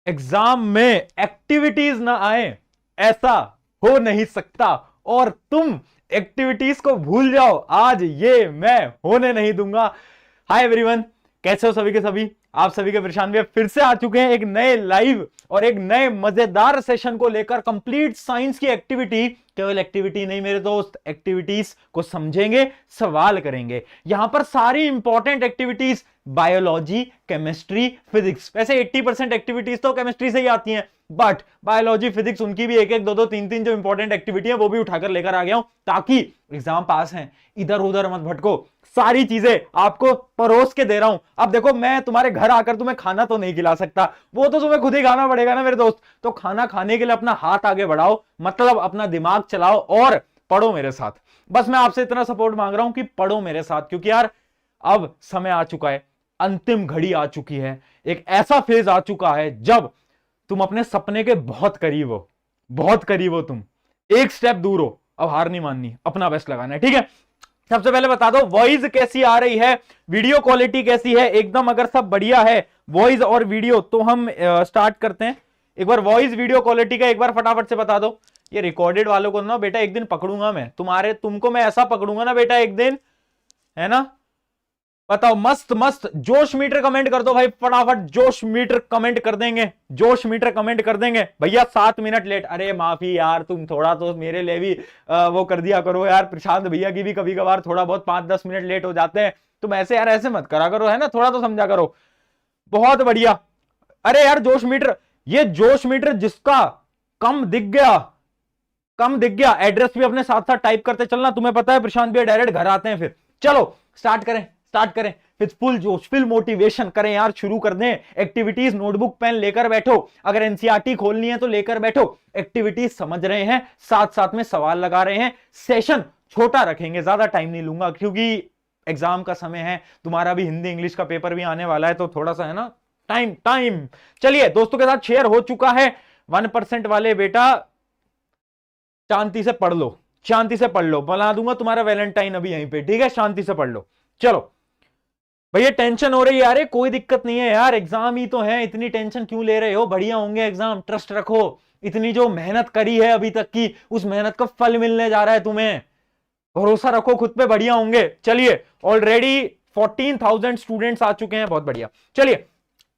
Exam में activities ना आए, ऐसा हो नहीं सकता, और तुम एक्टिविटीज को भूल जाओ, आज ये मैं होने नहीं दूंगा। हाय एवरीवन, कैसे हो सभी के सभी? आप सभी के परेशान भी फिर से आ चुके हैं एक नए लाइव और एक नए मजेदार सेशन को लेकर। कंप्लीट साइंस की एक्टिविटी, केवल एक्टिविटी नहीं मेरे दोस्त, एक्टिविटीज को समझेंगे, सवाल करेंगे। यहां पर सारी important activities biology, chemistry, physics. वैसे 80% एक्टिविटीज तो केमिस्ट्री से ही आती हैं, बट बायोलॉजी, फिजिक्स, उनकी भी एक एक दो दो तीन तीन जो इंपॉर्टेंट एक्टिविटी है वो भी उठाकर लेकर आ गया हूं, ताकि एग्जाम पास है, इधर उधर मत भटको। सारी चीजें आपको परोस के दे रहा हूं। अब देखो, मैं तुम्हारे घर आकर तुम्हें खाना तो नहीं खिला सकता, वो तो तुम्हें खुद ही खाना पड़ेगा ना मेरे दोस्त। तो खाना खाने के लिए अपना हाथ आगे बढ़ाओ, मतलब अपना दिमाग चलाओ और पढ़ो मेरे साथ। बस मैं आपसे इतना सपोर्ट मांग रहा हूं कि पढ़ो मेरे साथ, क्योंकि यार अब समय आ चुका है, अंतिम घड़ी आ चुकी है, एक ऐसा फेज आ चुका है जब तुम अपने सपने के बहुत करीब हो, बहुत करीब हो तुम, एक स्टेप दूर हो। अब हार नहीं माननी, अपना बेस्ट लगाना है, ठीक है? सबसे पहले बता दो वॉइस कैसी आ रही है, वीडियो क्वालिटी कैसी है? एकदम अगर सब बढ़िया है वॉइस और वीडियो तो हम स्टार्ट करते हैं। एक बार वॉइस वीडियो क्वालिटी का एक बार फटाफट से बता दो। ये रिकॉर्डेड वालों को ना बेटा एक दिन पकड़ूंगा मैं, तुमको मैं ऐसा पकड़ूंगा ना बेटा एक दिन, है ना? बताओ, मस्त मस्त जोश मीटर कमेंट कर दो भाई, फटाफट जोश मीटर कमेंट कर देंगे, जोश मीटर कमेंट कर देंगे। भैया 7 मिनट लेट, अरे माफी यार, तुम थोड़ा तो मेरे लिए भी वो कर दिया करो यार। प्रशांत भैया की भी कभी कभार थोड़ा बहुत 5-10 मिनट लेट हो जाते हैं, तुम ऐसे यार ऐसे मत करा करो, है ना? थोड़ा तो समझा करो। बहुत बढ़िया। अरे यार जोश मीटर, ये जोश मीटर जिसका कम दिख गया, कम दिख गया, एड्रेस भी अपने साथ साथ टाइप करते चलना। तुम्हें पता है प्रशांत भैया डायरेक्ट घर आते हैं फिर। चलो स्टार्ट करें, स्टार्ट करें विद फुल जोश, फुल मोटिवेशन करें यार, शुरू कर दें। एक्टिविटीज नोटबुक पेन लेकर बैठो, अगर एनसीईआरटी खोलनी है तो लेकर बैठो। एक्टिविटीज समझ रहे हैं, साथ साथ में सवाल लगा रहे हैं। सेशन छोटा रखेंगे, ज्यादा टाइम नहीं लूंगा, क्योंकि एग्जाम का समय है, तुम्हारा भी हिंदी इंग्लिश का पेपर भी आने वाला है, तो थोड़ा सा है ना टाइम टाइम। चलिए, दोस्तों के साथ शेयर हो चुका है। 1% वाले बेटा शांति से पढ़ लो, शांति से पढ़ लो, बना दूंगा तुम्हारा वैलेंटाइन अभी यहीं पे, ठीक है? शांति से पढ़ लो। चलो भैया, टेंशन हो रही है? अरे कोई दिक्कत नहीं है यार, एग्जाम ही तो है, इतनी टेंशन क्यों ले रहे हो? बढ़िया होंगे एग्जाम, ट्रस्ट रखो। इतनी जो मेहनत करी है अभी तक की, उस मेहनत का फल मिलने जा रहा है तुम्हें, भरोसा रखो खुद पे, बढ़िया होंगे। चलिए, ऑलरेडी 14,000 स्टूडेंट्स आ चुके हैं, बहुत बढ़िया। चलिए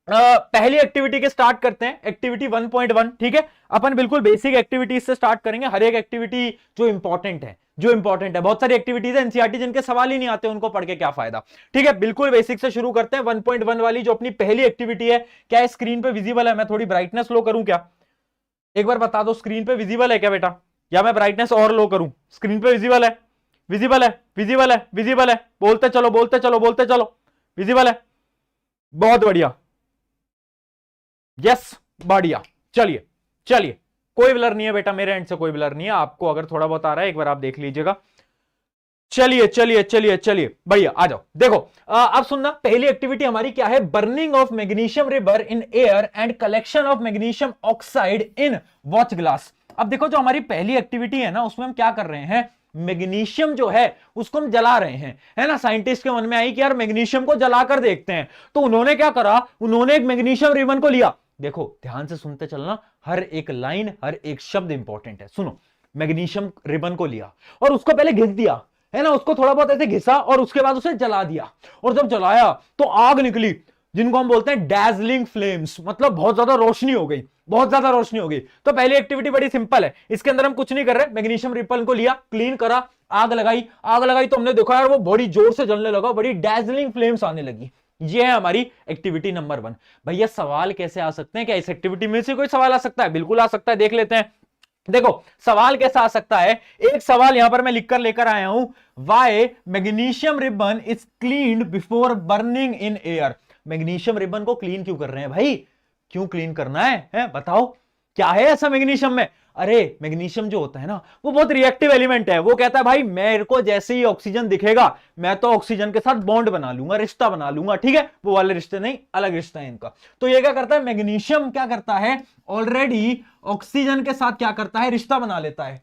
पहली एक्टिविटी के स्टार्ट करते हैं, एक्टिविटी 1.1, ठीक है? अपन बिल्कुल बेसिक एक्टिविटीज से स्टार्ट करेंगे। हर एक एक्टिविटी जो इंपॉर्टेंट है, जो इंपॉर्टेंट है, बहुत सारी एक्टिविटीज है एनसीईआरटी जिनके सवाल ही नहीं आते, उनको पढ़ के क्या फायदा, ठीक है? बिल्कुल बेसिक से शुरू करते हैं। 1.1 वाली जो अपनी पहली एक्टिविटी है, क्या स्क्रीन पे विजिबल है? मैं थोड़ी ब्राइटनेस लो करूं क्या? एक बार बता दो, स्क्रीन पे विजिबल है क्या बेटा, या मैं ब्राइटनेस और लो करूं? स्क्रीन पे विजिबल है, विजिबल है, विजिबल है, विजिबल है, बोलते चलो, बोलते चलो, बोलते चलो, विजिबल है, बहुत बढ़िया, यस, बढ़िया। चलिए चलिए, कोई ब्लर नहीं है बेटा, मेरे एंड से कोई ब्लर नहीं है। आपको अगर थोड़ा बहुत आ रहा है एक बार आप देख लीजिएगा। चलिए चलिए चलिए चलिए, बढ़िया, आ जाओ। देखो अब सुनना, पहली एक्टिविटी हमारी क्या है? Burning of magnesium ribbon in air and collection of magnesium oxide in watch glass. अब देखो, जो हमारी पहली एक्टिविटी है ना, उसमें हम क्या कर रहे हैं? मैग्नीशियम जो है उसको हम जला रहे हैं, है ना? साइंटिस्ट के मन में आई कि यार मैग्नीशियम को जलाकर देखते हैं, तो उन्होंने क्या करा? उन्होंने एक मैग्नीशियम रिबन को लिया। देखो ध्यान से सुनते चलना, हर एक लाइन, हर एक शब्द इंपॉर्टेंट है। सुनो, मैग्नीशियम रिबन को लिया और उसको पहले घिस दिया, है ना? उसको थोड़ा बहुत ऐसे घिसा और उसके बाद उसे जला दिया, और जब जलाया तो आग निकली, जिनको हम बोलते हैं डैजलिंग फ्लेम्स, मतलब बहुत ज्यादा रोशनी हो गई, बहुत ज्यादा रोशनी हो गई। तो पहली एक्टिविटी बड़ी सिंपल है, इसके अंदर हम कुछ नहीं कर रहे, मैग्नीशियम रिपल को लिया, क्लीन करा, आग लगाई, आग लगाई तो हमने देखा यार वो बड़ी जोर से जलने लगा, बड़ी डैजलिंग फ्लेम्स आने लगी। ये है हमारी एक्टिविटी नंबर 1। भैया सवाल कैसे आ सकते हैं? क्या इस एक्टिविटी में से कोई सवाल आ सकता है? बिल्कुल आ सकता है, देख लेते हैं। देखो सवाल कैसा आ सकता है, एक सवाल यहां पर मैं लिखकर लेकर आया हूं, why magnesium ribbon is cleaned before burning in air. Magnesium ribbon को क्लीन क्यों कर रहे हैं भाई? क्यों क्लीन करना है बताओ, क्या है ऐसा मैग्नीशियम में? अरे मैग्नीशियम जो होता है ना, वो बहुत रिएक्टिव एलिमेंट है। वो कहता है भाई मेरे को जैसे ही ऑक्सीजन दिखेगा, मैं तो ऑक्सीजन के साथ बॉन्ड बना लूंगा, रिश्ता बना लूंगा, ठीक है? वो वाले रिश्ते नहीं, अलग रिश्ता है इनका। तो ये क्या करता है? मैग्नीशियम क्या करता है? ऑलरेडी ऑक्सीजन के साथ क्या करता है? रिश्ता बना लेता है।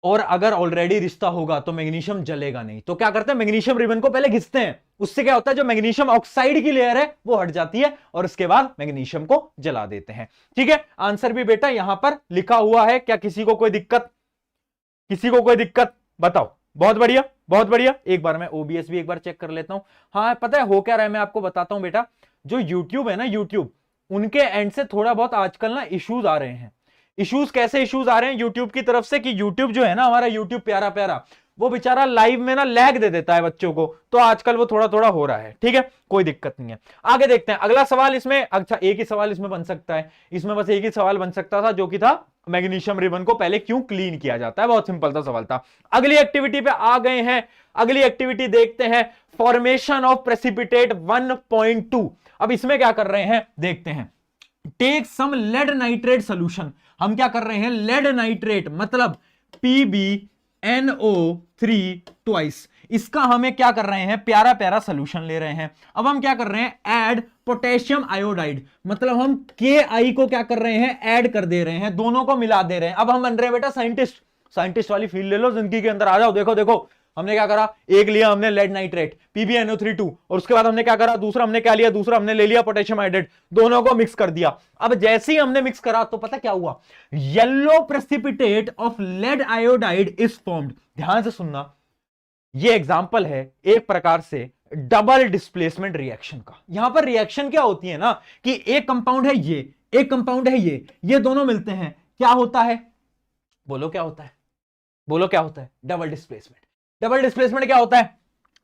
और अगर ऑलरेडी रिश्ता होगा तो मैग्नीशियम जलेगा नहीं, तो क्या करते हैं? मैग्नीशियम रिबन को पहले घिसते हैं, उससे क्या होता है, जो मैग्नीशियम ऑक्साइड की लेयर है वो हट जाती है और उसके बाद मैग्नीशियम को जला देते हैं। ठीक है, आंसर भी बेटा यहां पर लिखा हुआ है। क्या किसी को कोई दिक्कत, किसी को कोई दिक्कत बताओ। बहुत बढ़िया, बहुत बढ़िया। एक बार मैं ओबीएस भी एक बार चेक कर लेता हूं। हाँ पता है हो क्या रहा है, मैं आपको बताता हूं बेटा। जो यूट्यूब है ना, यूट्यूब, उनके एंड से थोड़ा बहुत आजकल ना इश्यूज आ रहे हैं। इश्यूज कैसे इश्यूज आ रहे हैं यूट्यूब की तरफ से, कि यूट्यूब जो है ना हमारा, यूट्यूब प्यारा प्यारा, वो बेचारा लाइव में ना लैग दे देता है बच्चों को, तो आजकल वो थोड़ा थोड़ा हो रहा है। ठीक है, कोई दिक्कत नहीं है। आगे देखते हैं अगला सवाल। इसमें अच्छा एक ही सवाल इसमें बन सकता है, इसमें बस एक ही सवाल बन सकता था, जो कि था मैग्नीशियम रिबन को पहले क्यों क्लीन किया जाता है। बहुत सिंपल सा सवाल था। अगली एक्टिविटी पे आ गए हैं। अगली एक्टिविटी देखते हैं, फॉर्मेशन ऑफ प्रेसिपिटेट 1.2। अब इसमें क्या कर रहे हैं देखते हैं। Take some lead nitrate solution. हम क्या कर रहे हैं, लेड नाइट्रेट मतलब PbNO3 ट्वाइस, इसका हमें क्या कर रहे हैं, प्यारा प्यारा सोल्यूशन ले रहे हैं। अब हम क्या कर रहे हैं, ऐड पोटेशियम आयोडाइड, मतलब हम KI को क्या कर रहे हैं, ऐड कर दे रहे हैं, दोनों को मिला दे रहे हैं। अब हम बन रहे हैं बेटा साइंटिस्ट। साइंटिस्ट वाली फील्ड ले लो जिंदगी के अंदर, आ जाओ। देखो देखो हमने क्या करा, एक लिया हमने लेड नाइट्रेट PbNO3 और उसके बाद हमने क्या करा, दूसरा हमने क्या लिया, दूसरा हमने ले लिया पोटेशियम आयोडाइड, दोनों को मिक्स कर दिया। अब जैसे ही हमने मिक्स करा तो पता क्या हुआ, yellow precipitate of lead iodide is formed. ध्यान से सुनना, ये एग्जांपल है एक प्रकार से डबल डिस्प्लेसमेंट रिएक्शन का। यहां पर रिएक्शन क्या होती है ना, कि एक कंपाउंड है ये, एक कंपाउंड है ये दोनों मिलते हैं, क्या होता है, बोलो क्या होता है, बोलो क्या होता है, डबल डिस्प्लेसमेंट। डबल डिस्प्लेसमेंट क्या होता है,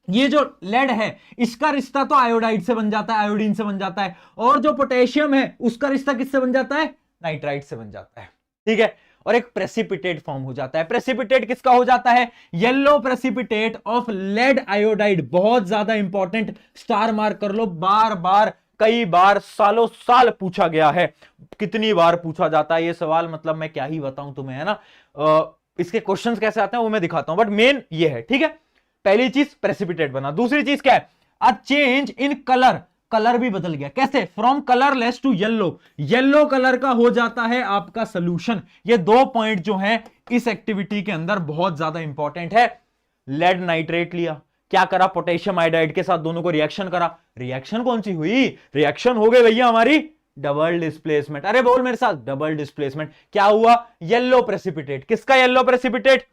ये जो लेड है इसका रिश्ता तो आयोडाइड से बन जाता है, आयोडीन से बन जाता है, और जो पोटेशियम है उसका रिश्ता किससे बन जाता है, नाइट्राइट से बन जाता है। ठीक है, और एक प्रेसिपिटेट फॉर्म हो जाता है। प्रेसिपिटेट किसका हो जाता है, yellow precipitate of lead iodide. बहुत ज्यादा इंपॉर्टेंट, स्टार मार्क कर लो, बार बार कई बार सालों साल पूछा गया है। कितनी बार पूछा जाता है ये सवाल, मतलब मैं क्या ही बताऊं तुम्हें, है ना। इसके क्वेश्चंस कैसे आते हैं वो मैं दिखाता हूं, बट मेन ये है। ठीक है, पहली चीज प्रेसिपिटेट बना, दूसरी चीज क्या है, a change in colour, colour भी बदल गया। कैसे, from colourless to yellow, yellow colour का हो जाता है आपका सोल्यूशन। ये दो पॉइंट जो हैं इस एक्टिविटी के अंदर बहुत ज्यादा इंपॉर्टेंट है। लेड नाइट्रेट लिया, क्या करा, पोटेशियम आयोडाइड के साथ दोनों को रिएक्शन करा, रिएक्शन कौन सी हुई, रिएक्शन हो गई भैया हमारी डबल डिस्प्लेसमेंट। अरे बोल मेरे साथ, डबल डिस्प्लेसमेंट। क्या हुआ, येलो प्रेसिपिटेट। किसका yellow precipitate,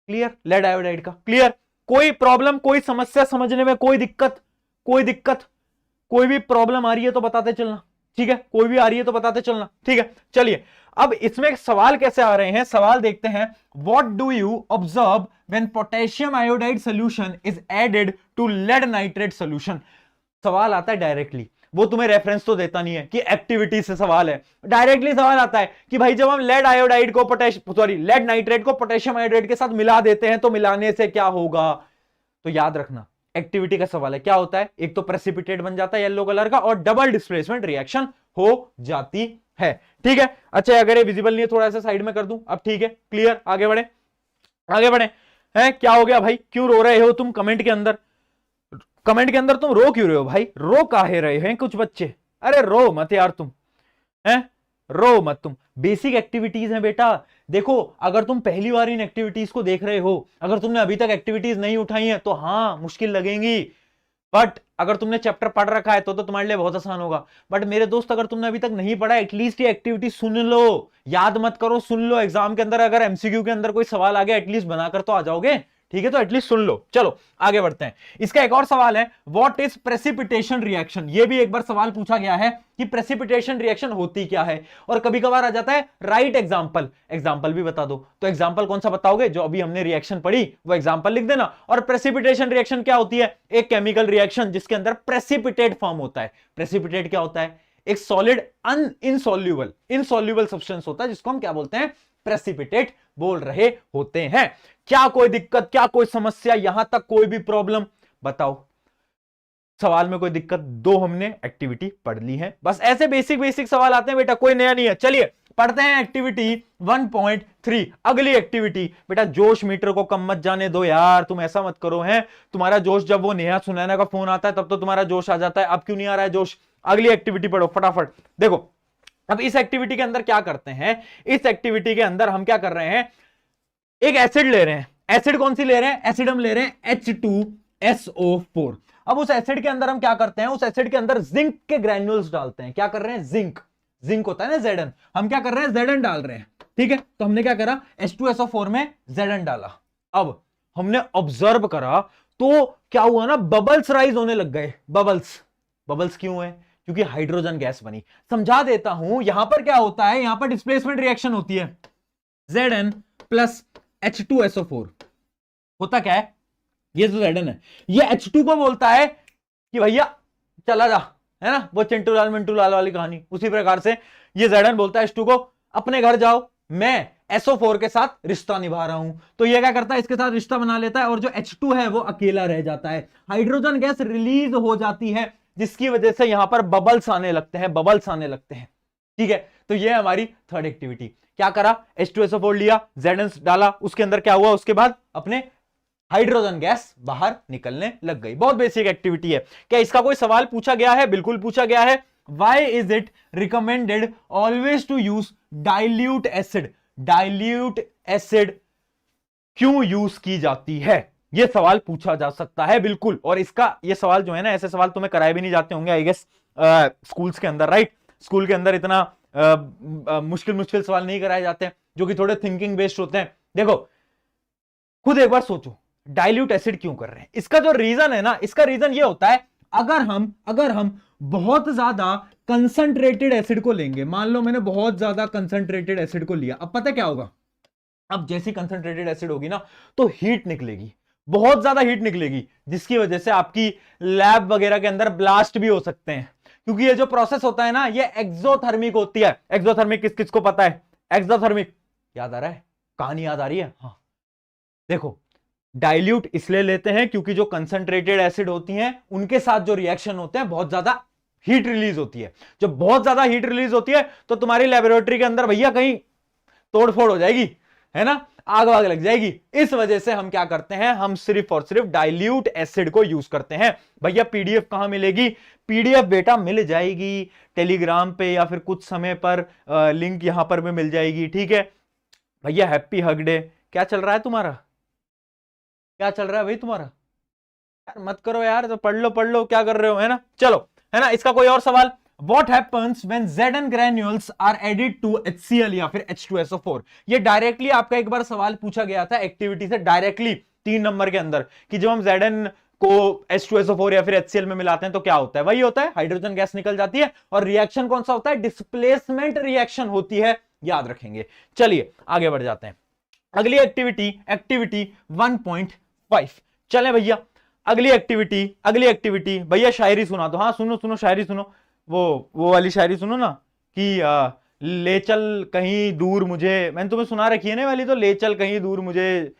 clear, lead iodide का। क्लियर, कोई प्रॉब्लम, कोई समस्या समझने में, कोई दिक्कत, कोई दिक्कत, कोई भी प्रॉब्लम आ रही है तो बताते चलना। ठीक है, कोई भी आ रही है तो बताते चलना। ठीक है, चलिए अब इसमें सवाल कैसे आ रहे हैं, सवाल देखते हैं। What do you observe when potassium iodide solution is added to lead nitrate solution. सवाल आता है डायरेक्टली, वो तुम्हें रेफरेंस तो देता नहीं है कि एक्टिविटी से सवाल है, डायरेक्टली सवाल आता है कि भाई जब हम लेड आयोडाइड को लेड नाइट्रेट को पोटेशियम आयोडाइड के साथ मिला देते हैं तो मिलाने से क्या होगा। तो याद रखना एक्टिविटी का सवाल है, क्या होता है, एक तो प्रेसिपिटेट बन जाता है येलो कलर का, और डबल डिस्प्लेसमेंट रिएक्शन हो जाती है। ठीक है, अच्छा अगर ये विजिबल नहीं है थोड़ा सा साइड में कर दूं। अब ठीक है, क्लियर, आगे बढ़े, आगे बढ़े। हैं, क्या हो गया भाई, क्यों रो रहे हो तुम, कमेंट के अंदर, कमेंट के अंदर तुम रो क्यों रहे हो भाई, रो काहे रहे हैं कुछ बच्चे, अरे रो मत यार तुम, हैं, रो मत तुम। बेसिक एक्टिविटीज हैं बेटा। देखो अगर तुम पहली बार इन एक्टिविटीज को देख रहे हो, अगर तुमने अभी तक एक्टिविटीज नहीं उठाई हैं तो हाँ मुश्किल लगेंगी, बट अगर तुमने चैप्टर पढ़ रखा है तो तुम्हारे लिए बहुत आसान होगा। बट मेरे दोस्त अगर तुमने अभी तक नहीं पढ़ा, एटलीस्ट ये एक्टिविटी सुन लो, याद मत करो, सुन लो। एग्जाम के अंदर अगर एमसीक्यू के अंदर कोई सवाल आ गया एटलीस्ट बनाकर तो आ जाओगे। ठीक है, तो एटलीस्ट सुन लो। चलो आगे बढ़ते हैं। इसका एक और सवाल है, व्हाट इज प्रेसिपिटेशन रिएक्शन। ये भी एक बार सवाल पूछा गया है कि प्रेसिपिटेशन रिएक्शन होती क्या है, और कभी कभार आ जाता है राइट एग्जांपल, एग्जांपल भी बता दो। तो एग्जांपल कौन सा बताओगे, जो अभी हमने रिएक्शन पढ़ी वो एग्जांपल लिख देना। और प्रेसिपिटेशन रिएक्शन क्या होती है, एक केमिकल रिएक्शन जिसके अंदर प्रेसिपिटेट फॉर्म होता है। प्रेसिपिटेट क्या होता है, एक सॉलिड इनसॉल्युबल सब्सटेंस होता है जिसको हम क्या बोलते हैं, प्रेसिपिटेट बोल रहे होते हैं। क्या कोई दिक्कत, क्या कोई समस्या, यहां तक कोई भी प्रॉब्लम बताओ, सवाल में कोई दिक्कत, दो हमने एक्टिविटी पढ़ ली है, बस ऐसे बेसिक बेसिक सवाल आते हैं बेटा, कोई नया नहीं है। चलिए पढ़ते हैं एक्टिविटी 1.3। अगली एक्टिविटी बेटा, जोश मीटर को कम मत जाने दो यार, तुम ऐसा मत करो। हैं, तुम्हारा जोश जब वो नेहा सुनैना का फोन आता है तब तो तुम्हारा जोश आ जाता है, अब क्यों नहीं आ रहा है जोश। अगली एक्टिविटी पढ़ो फटाफट। देखो अब इस एक्टिविटी के अंदर क्या करते हैं, इस एक्टिविटी के अंदर हम क्या कर रहे हैं, एक एसिड ले रहे हैं। एसिड कौन सी ले रहे हैं, एसिड हम ले रहे हैं H2 SO4। अब उस एसिड के अंदर हम क्या करते हैं, उस एसिड के अंदर जिंक के ग्रैन्यूल्स डालते हैं। क्या कर रहे हैं, जिंक होता है ना Zn, हम क्या कर रहे हैं, Zn डाल रहे हैं। ठीक है, तो हमने क्या करा, H2SO4 में Zn डाला। अब हमने ऑब्जर्व करा तो क्या हुआ ना, बबल्स राइज होने लग गए। बबल्स क्यों है, क्योंकि हाइड्रोजन गैस बनी। समझा देता हूं, यहां पर क्या होता है, यहां पर डिस्प्लेसमेंट रिएक्शन होती है, Zn प्लस H2SO4। होता क्या है, ये जो Zn है ये H2 को बोलता है कि भैया चला जा, है ना, वो चिंटू लाल मिंटू लाल वाली कहानी। उसी प्रकार से ये Zn बोलता है H2 को, अपने घर जाओ, मैं SO4 के साथ रिश्ता निभा रहा हूं। तो ये क्या करता है, इसके साथ रिश्ता बना लेता है और जो H2 है वो अकेला रह जाता है। हाइड्रोजन गैस रिलीज हो जाती है, जिसकी वजह से यहां पर बबल्स आने लगते हैं। ठीक है, तो ये है हमारी थर्ड एक्टिविटी। क्या करा, H2SO4 लिया, Zn डाला, उसके अंदर क्या हुआ, उसके बाद अपने हाइड्रोजन गैस बाहर निकलने लग गई। बहुत बेसिक एक्टिविटी है। क्या इसका कोई सवाल पूछा गया है, बिल्कुल पूछा गया है। Why is it recommended always to use dilute acid? Dilute acid क्यों यूज की जाती है, यह सवाल पूछा जा सकता है, बिल्कुल। और इसका ये सवाल जो है ना, ऐसे सवाल तुम्हें कराए भी नहीं जाते होंगे आई गेस स्कूल्स के अंदर, राइट। स्कूल के अंदर इतना मुश्किल सवाल नहीं कराए जाते जो कि थोड़े थिंकिंग बेस्ड होते हैं। देखो खुद एक बार सोचो, डाइल्यूट एसिड क्यों कर रहे हैं। इसका जो रीजन है ना, इसका रीजन ये होता है, अगर हम बहुत ज्यादा कंसंट्रेटेड एसिड को लेंगे, मान लो मैंने बहुत ज्यादा कंसंट्रेटेड एसिड को लिया, अब पता क्या होगा, अब जैसी कंसंट्रेटेड एसिड होगी ना तो हीट निकलेगी, बहुत ज्यादा हीट निकलेगी, जिसकी वजह से आपकी लैब वगैरह के अंदर ब्लास्ट भी हो सकते हैं। क्योंकि ये जो प्रोसेस होता है ना, ये एक्सोथर्मिक होती है। एक्सोथर्मिक किस किस को पता है, एक्सोथर्मिक याद आ रहा है, कहानी याद आ रही है। हाँ देखो, डाइल्यूट इसलिए लेते हैं क्योंकि जो कंसंट्रेटेड एसिड होती हैं उनके साथ जो रिएक्शन होते हैं बहुत ज्यादा हीट रिलीज होती है। जब बहुत ज्यादा हीट रिलीज होती है तो तुम्हारी लेबोरेटरी के अंदर भैया कहीं तोड़फोड़ हो जाएगी, है ना, आग वाग लग जाएगी। इस वजह से हम क्या करते हैं, हम सिर्फ और सिर्फ डाइल्यूट एसिड को यूज करते हैं। भैया पीडीएफ कहां मिलेगी, पीडीएफ बेटा मिल जाएगी टेलीग्राम पे या फिर कुछ समय पर लिंक यहां पर भी मिल जाएगी। ठीक है भैया, हैप्पी हग डे। क्या चल रहा है तुम्हारा, क्या चल रहा है भाई तुम्हारा, यार मत करो यार, तो पढ़ लो क्या कर रहे हो, है ना। चलो, है ना, इसका कोई और सवाल, What happens when Zn granules are added to HCl या फिर H2SO4? ये डायरेक्टली आपका एक बार सवाल पूछा गया था एक्टिविटी से, डायरेक्टली 3 नंबर के अंदर, कि जब हम Zn को H2SO4 या फिर HCl में मिलाते हैं तो क्या होता है, वही होता है, हाइड्रोजन गैस निकल जाती है। और रिएक्शन कौन सा होता है, डिस्प्लेसमेंट रिएक्शन होती है, याद रखेंगे। चलिए आगे बढ़ जाते हैं, अगली एक्टिविटी 1.5। चलें भैया, अगली एक्टिविटी भैया शायरी सुना दो। हाँ सुनो शायरी सुनो, वो वाली शायरी सुनो ना, कि ले चल कहीं दूर मुझे, मैंने तुम्हें सुना रखी है ना वाली, तो ले चल कहीं दूर मुझे,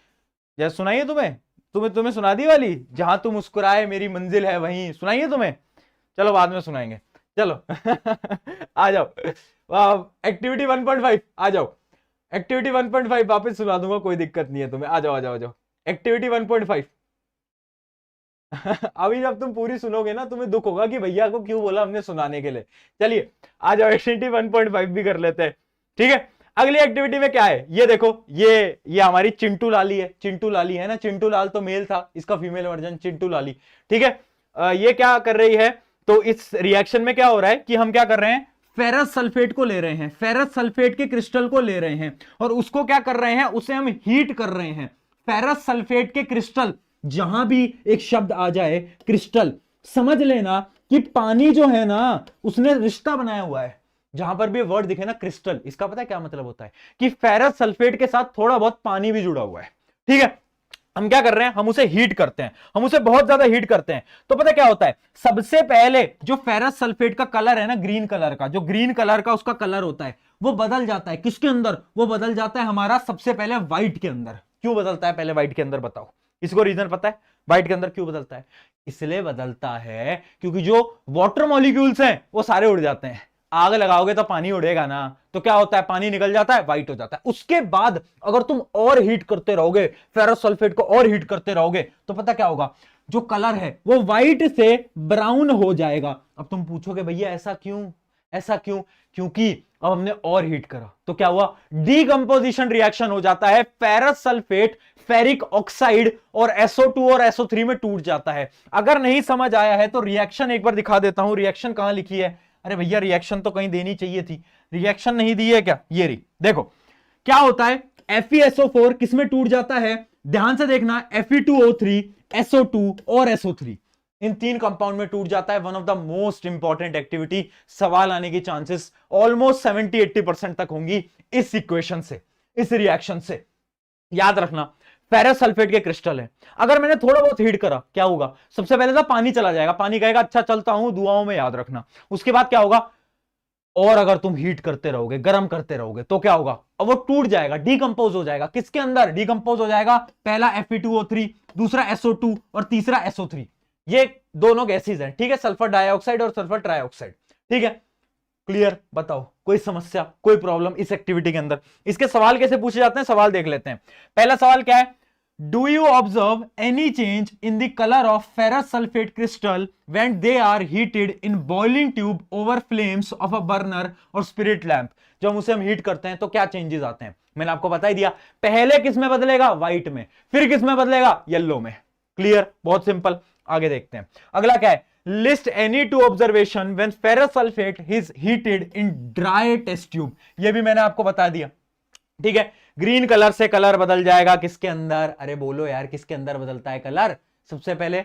जैसे सुनाइए तुम्हें सुना दी वाली, जहां तुम मुस्कुराए मेरी मंजिल है वहीं, सुनाइए तुम्हें, चलो बाद में सुनाएंगे। चलो आ जाओ, एक्टिविटी 1.5 आ जाओ, एक्टिविटी 1.5 वापस सुना दूंगा, कोई दिक्कत नहीं है तुम्हें, आ जाओ एक्टिविटी 1.5। अभी जब तुम पूरी सुनोगे ना तुम्हें दुख होगा कि भैया को क्यों बोला हमने सुनाने के लिए। चलिए आ जाओ, एक्टिविटी 1.5 भी कर लेते हैं। ठीक है, अगली एक्टिविटी में क्या है, ये देखो, ये हमारी चिंटू लाली है, चिंटू लाली है ना, चिंटू लाल तो मेल था, इसका फीमेल वर्जन चिंटू लाली। ठीक है, ये क्या कर रही है, तो इस रिएक्शन में क्या हो रहा है कि हम क्या कर रहे हैं, फेरस सल्फेट को ले रहे हैं, फेरस सल्फेट के क्रिस्टल को ले रहे हैं और उसको क्या कर रहे हैं, उसे हम हीट कर रहे हैं। फेरस सल्फेट के क्रिस्टल, जहां भी एक शब्द आ जाए क्रिस्टल, समझ लेना कि पानी जो है ना उसने रिश्ता बनाया हुआ है। जहां पर भी वर्ड दिखे ना क्रिस्टल, इसका पता है क्या मतलब होता है, कि फेरस सल्फेट के साथ थोड़ा बहुत पानी भी जुड़ा हुआ है। ठीक है, हम क्या कर रहे हैं, हम उसे हीट करते हैं, हम उसे बहुत ज्यादा हीट करते हैं। तो पता क्या होता है, सबसे पहले जो फेरस सल्फेट का कलर है ना, ग्रीन कलर का, जो ग्रीन कलर का उसका कलर होता है, वो बदल जाता है किसके अंदर, वो बदल जाता है हमारा सबसे पहले व्हाइट के अंदर। क्यों बदलता है पहले व्हाइट के अंदर, बताओ, इसको रीजन पता है व्हाइट के अंदर क्यों बदलता है? इसलिए बदलता है क्योंकि जो वाटर मॉलिक्यूल्स हैं वो सारे उड़ जाते हैं। आग लगाओगे तो पानी उड़ेगा ना, तो क्या होता है, पानी निकल जाता है, व्हाइट हो जाता है। उसके बाद अगर तुम और हीट करते रहोगे, फेरस सल्फेट को और हीट करते रहोगे, तो पता क्या होगा, जो कलर है वो व्हाइट से ब्राउन हो जाएगा। अब तुम पूछोगे भैया ऐसा क्यों, क्योंकि अब हमने और हीट करा तो क्या हुआ, डीकंपोजिशन रिएक्शन हो जाता है, फेरस सल्फेट फेरिक ऑक्साइड और SO2 और SO3 में टूट जाता है। अगर नहीं समझ आया है तो रिएक्शन एक बार दिखा देता हूं, रिएक्शन कहां लिखी है, अरे भैया रिएक्शन तो कहीं देनी चाहिए थी, रिएक्शन नहीं दी है क्या, ये रही देखो क्या होता है, FeSO4 किसमें टूट जाता है, ध्यान से देखना, Fe2O3 SO2 और SO3 इन तीन कंपाउंड में टूट जाता है। One of the most important activity, सवाल आने की चांसेस ऑलमोस्ट 70-80% तक होंगी इस इक्वेशन से, इस रिएक्शन से। याद रखना फेरस सल्फेट के क्रिस्टल है, अगर मैंने थोड़ा बहुत हीट करा क्या होगा, सबसे पहले तो पानी चला जाएगा, पानी कहेगा अच्छा चलता हूं, दुआओं में याद रखना। उसके बाद क्या होगा, और अगर तुम हीट करते रहोगे, गर्म करते रहोगे तो क्या होगा, अब वो टूट जाएगा, डीकंपोज हो जाएगा। किसके अंदर डीकंपोज हो जाएगा, पहला Fe2O3, दूसरा SO2 और तीसरा SO3। ये दोनों गैसेज हैं, ठीक है, सल्फर डाइऑक्साइड और सल्फर ट्राइऑक्साइड, ठीक है, क्लियर। बताओ कोई समस्या, कोई प्रॉब्लम इस एक्टिविटी के अंदर। इसके सवाल कैसे पूछे जाते हैं, सवाल देख लेते हैं। पहला सवाल क्या है, do you observe any change in the colour of ferrous sulphate crystal when they are heated in boiling tube over flames of a burner और स्पिरिट लैंप। जब उसे हम हीट करते हैं तो क्या चेंजेस आते हैं, मैंने आपको बता ही दिया, पहले किस में बदलेगा, व्हाइट में, फिर किस में बदलेगा, येलो में। क्लियर, बहुत सिंपल। आगे देखते हैं, अगला क्या है, list any two observation when ferrous sulphate is heated in dry test tube. ये भी मैंने आपको बता दिया, ठीक है। ग्रीन कलर से कलर बदल जाएगा किसके अंदर, अरे बोलो यार किसके अंदर बदलता है कलर, सबसे पहले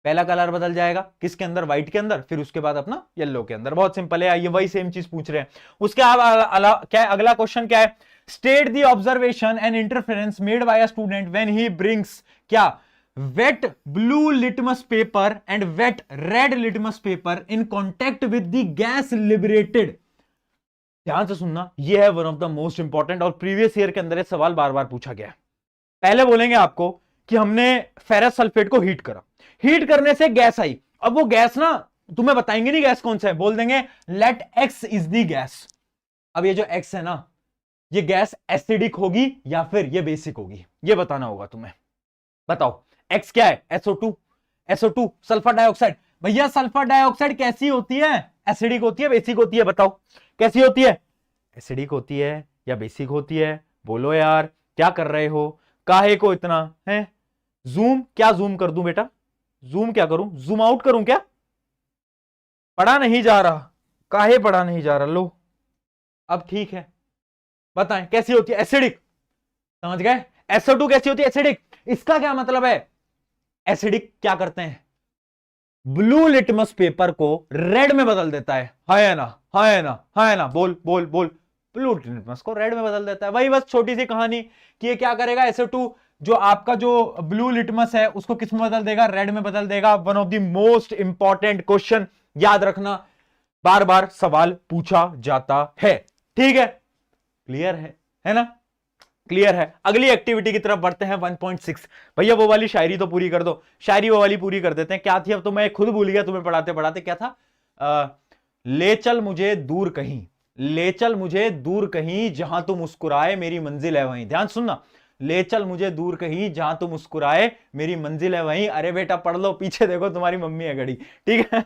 पहला कलर बदल जाएगा किसके अंदर, व्हाइट के अंदर, फिर उसके बाद अपना येलो के अंदर। बहुत सिंपल है, ये वही सेम चीज पूछ रहे हैं। उसके क्या है, अगला क्वेश्चन क्या है, state the observation and interference made by a student when he brings क्या, wet blue litmus paper and wet red litmus paper in contact with the gas liberated। ध्यान से सुनना, यह है one of the most important और previous year के अंदर ये सवाल बार बार पूछा गया है। पहले बोलेंगे आपको कि हमने फेरस सल्फेट को हीट करा, हीट करने से गैस आई, अब वो गैस ना तुम्हें बताएंगे नहीं गैस कौन सा है, बोल देंगे let X is the gas. अब ये जो एक्स है ना, ये गैस एसिडिक होगी या फिर ये बेसिक होगी, ये बताना होगा तुम्हें। बताओ एक्स क्या है, SO2 सल्फर डाइऑक्साइड। भैया सल्फर डाइऑक्साइड कैसी होती है, एसिडिक होती है बेसिक होती है, बताओ कैसी होती है, एसिडिक होती है या बेसिक होती है, बोलो यार क्या कर रहे हो, काहे को इतना है, जूम क्या जूम कर दूं बेटा, जूम क्या करूं, जूम आउट करूं क्या, पढ़ा नहीं जा रहा, काहे पढ़ा नहीं जा रहा, लो अब ठीक है, बताएं कैसी होती है, एसिडिक, समझ गए। SO2 कैसी होती है, एसिडिक। इसका क्या मतलब है, एसिडिक क्या करते हैं, ब्लू लिटमस पेपर को रेड में बदल देता है ना, है ना, है ना, बोल बोल बोल, ब्लू लिटमस को रेड में बदल देता है। वही बस छोटी सी कहानी कि ये क्या करेगा, SO2 जो आपका जो ब्लू लिटमस है उसको किस में बदल देगा, रेड में बदल देगा। One of the most important question, याद रखना, बार बार सवाल पूछा जाता है, ठीक है, क्लियर है ना, क्लियर है। अगली एक्टिविटी की तरफ बढ़ते हैं 1.6। भैया वो वाली शायरी तो पूरी कर दो, शायरी वो वाली पूरी कर देते हैं, क्या थी अब तो मैं खुद भूल गया तुम्हें पढ़ाते पढ़ाते, क्या था, ले चल मुझे दूर कहीं, ले चल मुझे दूर कहीं जहां तू मुस्कुराए मेरी मंजिल है वहीं। ध्यान सुनना, ले चल मुझे दूर कहीं जहां तू मुस्कुराए मेरी मंजिल है वहीं। अरे बेटा पढ़ लो, पीछे देखो तुम्हारी मम्मी है घड़ी, ठीक है।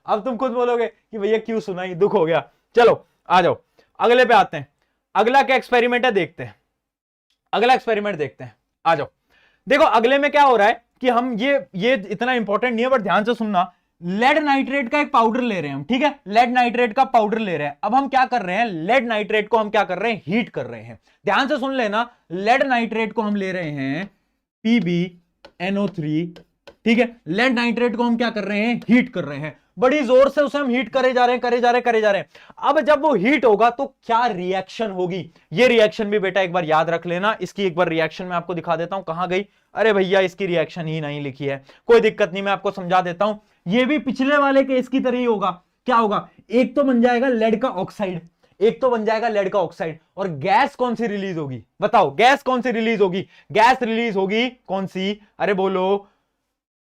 अब तुम खुद बोलोगे कि भैया क्यों सुनाई, दुख हो गया। चलो आ जाओ अगले पे आते हैं, अगला क्या एक्सपेरिमेंट है देखते हैं, अगला एक्सपेरिमेंट देखते हैं, आ जाओ। देखो अगले में क्या हो रहा है कि हम ये इतना इंपॉर्टेंट नहीं है बट ध्यान से सुनना, लेड नाइट्रेट का एक पाउडर ले रहे हैं हम, ठीक है, लेड नाइट्रेट का पाउडर ले रहे हैं। अब हम क्या कर रहे हैं, लेड नाइट्रेट को हम क्या कर रहे हैं, हीट कर रहे हैं। ध्यान से सुन लेना, लेड नाइट्रेट को हम ले रहे हैं PbNO3, ठीक है, लेड नाइट्रेट को हम क्या कर रहे हैं, हीट कर रहे हैं, बड़ी जोर से उसे हम हीट करे जा रहे हैं, करे जा रहे हैं, करे जा रहे हैं। अब जब वो हीट होगा तो क्या रिएक्शन होगी, ये रिएक्शन भी बेटा एक बार याद रख लेना। इसकी एक बार रिएक्शन मैं आपको दिखा देता हूं, कहां गई, अरे भैया इसकी रिएक्शन ही नहीं लिखी है, कोई दिक्कत नहीं, मैं आपको समझा देता हूं। ये भी पिछले वाले केस की तरह ही होगा। क्या होगा, एक तो बन जाएगा लेड का ऑक्साइड, एक तो बन जाएगा लेड का ऑक्साइड, और गैस कौन सी रिलीज होगी, बताओ गैस कौन सी रिलीज होगी, गैस रिलीज होगी कौन सी, अरे बोलो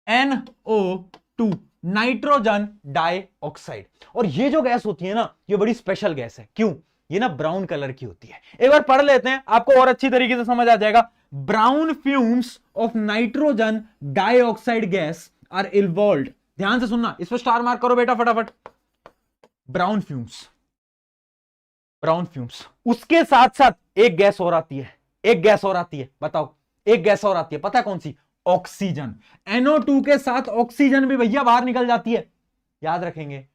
NO2, नाइट्रोजन डाइऑक्साइड। और ये जो गैस होती है ना, ये बड़ी स्पेशल गैस है, क्यों, ये ना ब्राउन कलर की होती है। एक बार पढ़ लेते हैं, आपको और अच्छी तरीके से समझ आ जाएगा। Brown fumes of nitrogen dioxide gas are involved. ध्यान से सुनना, इस पर स्टार मार्क करो बेटा फटाफट, ब्राउन फ्यूम्स, ब्राउन फ्यूम्स। उसके साथ साथ एक गैस और आती है, एक गैस और आती है, बताओ एक गैस और आती है, पता है कौन सी? ऑक्सीजन। NO2 के साथ ऑक्सीजन भी भैया बाहर निकल जाती है। याद रखेंगे,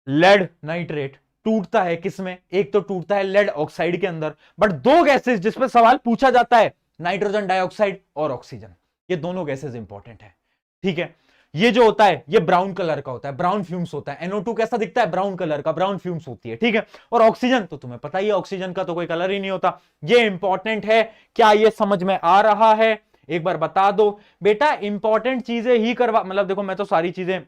लेड नाइट्रेट टूटता है किसमें? एक तो टूटता है लेड ऑक्साइड के अंदर, बट दो गैसेस जिस पर सवाल पूछा जाता है, नाइट्रोजन डाइऑक्साइड और ऑक्सीजन, ये दोनों गैसेस इंपॉर्टेंट है। ठीक है, ये जो होता है ये ब्राउन कलर का होता है, ब्राउन फ्यूम्स होता है। NO2 कैसा दिखता है? ब्राउन कलर का, ब्राउन फ्यूम्स होती है। ठीक है, और ऑक्सीजन तो तुम्हें पता ही है, ऑक्सीजन का तो कोई कलर ही नहीं होता। ये इंपॉर्टेंट है। क्या ये समझ में आ रहा है? एक बार बता दो बेटा। इंपॉर्टेंट चीजें ही करवा, मतलब देखो मैं तो सारी चीजें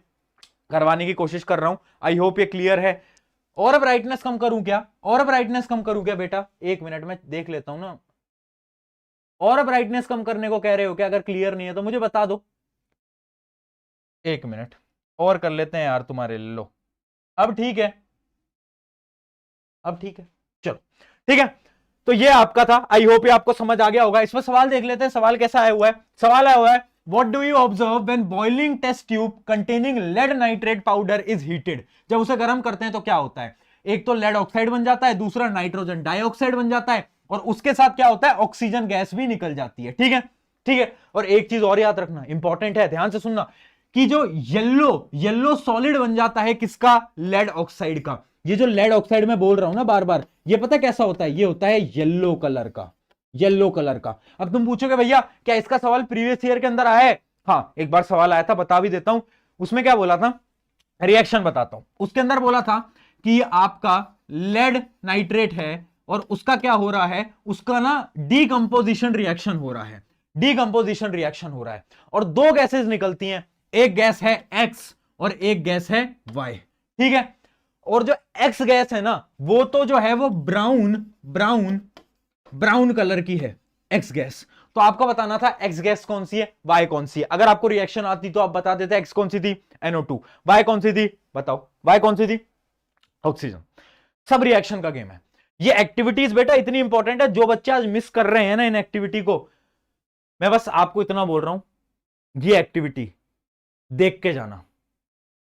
करवाने की कोशिश कर रहा हूं। आई होप ये क्लियर है। और ब्राइटनेस कम करूं क्या? और ब्राइटनेस कम करूं क्या बेटा? एक मिनट में देख लेता हूं ना। और ब्राइटनेस कम करने को कह रहे हो क्या? अगर क्लियर नहीं है तो मुझे बता दो। एक मिनट और कर लेते हैं यार तुम्हारे। लो, अब ठीक है, अब ठीक है, चलो ठीक है। तो ये आपका था, आई होप ये आपको समझ आ गया होगा। इसमें सवाल देख लेते हैं, सवाल कैसा आया हुआ है। सवाल आया हुआ है, what do you observe when boiling test tube containing lead nitrate powder is heated? जब उसे गर्म करते हैं तो क्या होता है? एक तो लेड ऑक्साइड बन जाता है, दूसरा नाइट्रोजन डाइऑक्साइड बन जाता है, और उसके साथ क्या होता है? ऑक्सीजन गैस भी निकल जाती है। ठीक है, ठीक है। और एक चीज और याद रखना, इंपॉर्टेंट है, ध्यान से सुनना, कि जो येलो येलो सॉलिड बन जाता है किसका? लेड ऑक्साइड का। ये जो लेड ऑक्साइड में बोल रहा हूं ना बार बार, ये पता कैसा होता है? ये होता है येलो कलर का, येलो कलर का। अब तुम पूछोगे भैया क्या इसका सवाल प्रीवियस ईयर के अंदर आया है? हाँ, एक बार सवाल आया था, बता भी देता हूं। उसमें क्या बोला था? रिएक्शन बताता हूं। उसके अंदर बोला था कि आपका लेड नाइट्रेट है और उसका क्या हो रहा है? उसका ना डीकंपोजिशन रिएक्शन हो रहा है, डीकंपोजिशन रिएक्शन हो रहा है, और दो गैसेस निकलती हैं। एक गैस है एक्स और एक गैस है वाई। ठीक है, और जो एक्स गैस है ना, वो तो जो है वो ब्राउन ब्राउन ब्राउन कलर की है, एक्स गैस। तो आपको बताना था एक्स गैस कौन सी है, वाई कौन सी है। अगर आपको रिएक्शन आती तो आप बता देते एक्स कौन सी थी? NO2। वाई कौन सी थी? बताओ, वाई कौन सी थी? ऑक्सीजन। सब रिएक्शन का गेम है। ये एक्टिविटीज बेटा इतनी इंपॉर्टेंट है, जो बच्चे आज मिस कर रहे हैं ना इन एक्टिविटी को, मैं बस आपको इतना बोल रहा हूं, ये एक्टिविटी देख के जाना।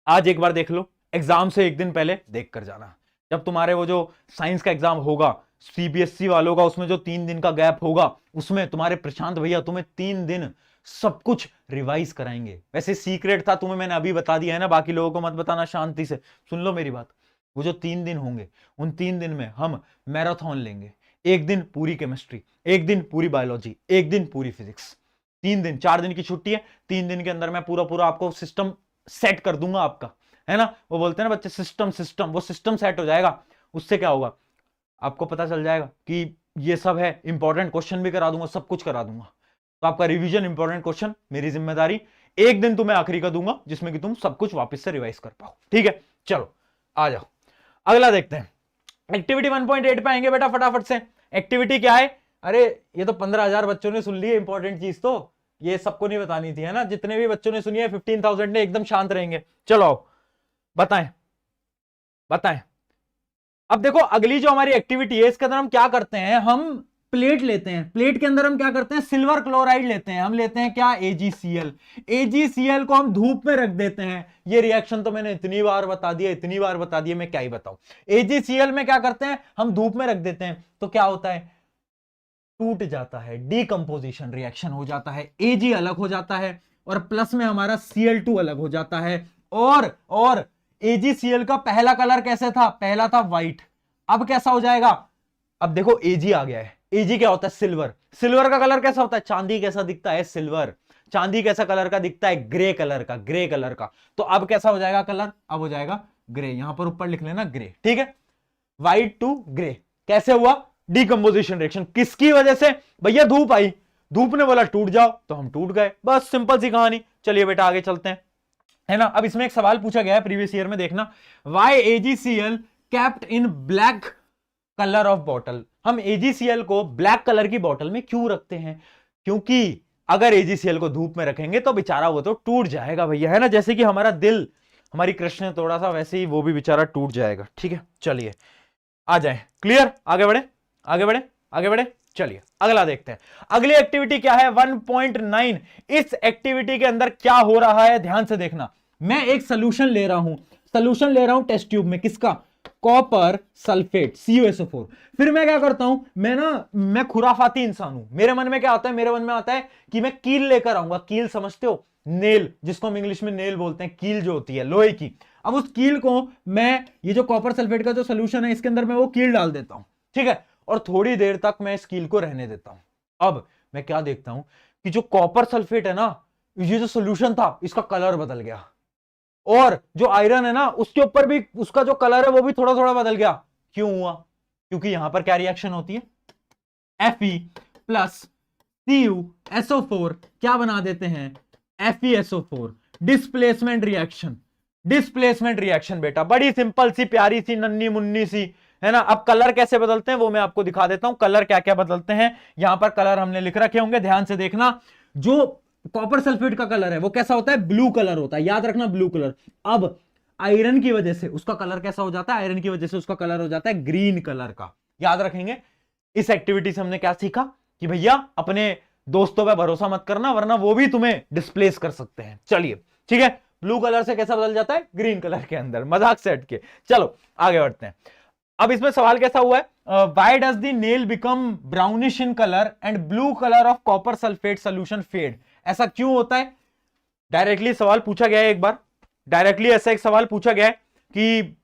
आज एक बार देख लो, एग्जाम से एक दिन पहले देख कर जाना। जब तुम्हारे वो जो साइंस का एग्जाम होगा CBSE वालों का, उसमें जो 3 दिन का गैप होगा, उसमें तुम्हारे प्रशांत भैया तुम्हें 3 दिन सब कुछ रिवाइज कराएंगे। वैसे सीक्रेट था, तुम्हें मैंने अभी बता दिया है ना, बाकी लोगों को मत बताना, शांति से सुन लो मेरी बात। वो जो 3 दिन होंगे, उन 3 दिन में हम मैराथन लेंगे। एक दिन पूरी केमिस्ट्री, एक दिन पूरी बायोलॉजी, एक दिन पूरी फिजिक्स। 3 दिन, 4 दिन की छुट्टी है। 3 दिन के अंदर मैं पूरा पूरा आपको सिस्टम सेट कर दूंगा आपका, है ना। वो बोलते हैं ना बच्चे, सिस्टम सिस्टम, वो सिस्टम सेट हो जाएगा। उससे क्या होगा? आपको पता चल जाएगा कि ये सब है। इंपॉर्टेंट क्वेश्चन भी करा दूंगा, सब कुछ करा दूंगा। तो आपका रिवीजन, इंपॉर्टेंट क्वेश्चन मेरी जिम्मेदारी। एक दिन तुम्हें आखिरी का दूंगा जिसमें कि तुम सब कुछ वापस से रिवाइज कर पाओ। ठीक है, चलो आ जाओ, अगला देखते हैं। एक्टिविटी 1.8 पे आएंगे बेटा फटाफट से। एक्टिविटी क्या है? अरे ये तो 15,000 बच्चों ने सुन ली है, इंपॉर्टेंट चीज तो ये सबको नहीं बतानी थी, है ना। जितने भी बच्चों ने सुनी है 15,000 ने एकदम शांत रहेंगे। चलो आओ, बताएं बताएं। अब देखो अगली जो हमारी एक्टिविटी है, इसके अंदर हम क्या करते हैं? हम प्लेट लेते हैं। प्लेट के अंदर हम क्या करते हैं? सिल्वर क्लोराइड लेते हैं। हम लेते हैं क्या? AgCl। AgCl को हम धूप में रख देते हैं। ये रिएक्शन तो मैंने इतनी बार बता दिया, इतनी बार बता दिया, मैं क्या ही बताऊं। AgCl में क्या करते हैं? हम धूप में रख देते हैं, तो क्या होता है? टूट जाता है, डीकंपोजिशन रिएक्शन हो जाता है। Ag अलग हो जाता है और प्लस में हमारा Cl2 अलग हो जाता है। और AgCl का पहला कलर कैसे था? पहला था व्हाइट। अब कैसा हो जाएगा? अब देखो Ag आ गया है। Ag क्या होता है? सिल्वर। सिल्वर का कलर कैसा होता है? चांदी कैसा दिखता है? सिल्वर। चांदी कैसा कलर का दिखता है? ग्रे कलर का, ग्रे कलर का। तो अब कैसा हो जाएगा कलर? अब हो जाएगा ग्रे। यहां पर ऊपर लिख लेना ग्रे। ठीक है, व्हाइट टू ग्रे। कैसे हुआ? Decomposition reaction. किसकी वजह से? भैया धूप आई, धूप ने बोला टूट जाओ तो हम टूट गए, बस सिंपल सी कहानी। चलिए बेटा आगे चलते हैं, है ना। अब इसमें एक सवाल पूछा गया है प्रीवियस ईयर में, देखना। Why AgCl kept in black colour of bottle? हम AgCl को ब्लैक कलर की बॉटल में क्यों रखते हैं? क्योंकि अगर AgCl को धूप में रखेंगे तो बेचारा वो तो टूट जाएगा भैया, है ना। जैसे कि हमारा दिल हमारी कृष्ण ने तोड़ा सा, वैसे ही वो भी बेचारा टूट जाएगा। ठीक है, चलिए आ जाए, क्लियर। आगे बढ़े आगे बढ़े आगे बढ़े। चलिए अगला देखते हैं। अगली एक्टिविटी क्या है? 1.9। इस एक्टिविटी के अंदर क्या हो रहा है, ध्यान से देखना। मैं एक सोल्यूशन ले रहा हूं, सोल्यूशन ले रहा हूं टेस्ट ट्यूब में। किसका? Copper sulphate CuSO4। फिर मैं क्या करता हूं, मैं खुराफाती इंसान हूं। मेरे मन में क्या आता है, मेरे मन में आता है कि मैं कील लेकर आऊंगा। कील समझते हो, नेल, जिसको हम इंग्लिश में नेल बोलते हैं, कील जो होती है लोहे की। अब उस कील को मैं, ये जो कॉपर सल्फेट का जो सोल्यूशन है इसके अंदर मैं वो कील डाल देता हूं, ठीक है, और थोड़ी देर तक मैं इस कील को रहने देता हूं। अब मैं क्या देखता हूं कि जो कॉपर सल्फेट है ना, ये जो सोल्यूशन था इसका कलर बदल गया, और जो आयरन है ना उसके ऊपर भी उसका जो कलर है वो भी थोड़ा थोड़ा बदल गया। क्यों हुआ? क्योंकि यहां पर क्या रिएक्शन होती है, Fe प्लस CuSO4 क्या बना देते हैं, FeSO4, displacement reaction. Displacement reaction बेटा, बड़ी सिंपल सी, प्यारी सी, नन्नी मुन्नी सी, है ना। अब कलर कैसे बदलते हैं वो मैं आपको दिखा देता हूं। कलर क्या क्या बदलते हैं, यहां पर कलर हमने लिख रखे होंगे, ध्यान से देखना। जो कॉपर सल्फेट का कलर है वो कैसा होता है, ब्लू कलर होता है, याद रखना, ब्लू कलर। अब आयरन की वजह से उसका कलर कैसा हो जाता है, आयरन की वजह से उसका कलर हो जाता है ग्रीन कलर का। याद रखेंगे। इस एक्टिविटी से हमने क्या सीखा कि भैया अपने दोस्तों पे भरोसा मत करना, वरना वो भी तुम्हें डिस्प्लेस कर सकते हैं। चलिए ठीक है, ब्लू कलर से कैसा बदल जाता है, ग्रीन कलर के अंदर, मजाक से हट के। चलो आगे बढ़ते हैं। अब इसमें सवाल कैसा हुआ है, why does the nail become brownish in colour and blue colour of copper sulphate solution fade. ऐसा क्यों होता है? डायरेक्टली सवाल पूछा गया है एक बार, डायरेक्टली ऐसा एक सवाल पूछा गया है कि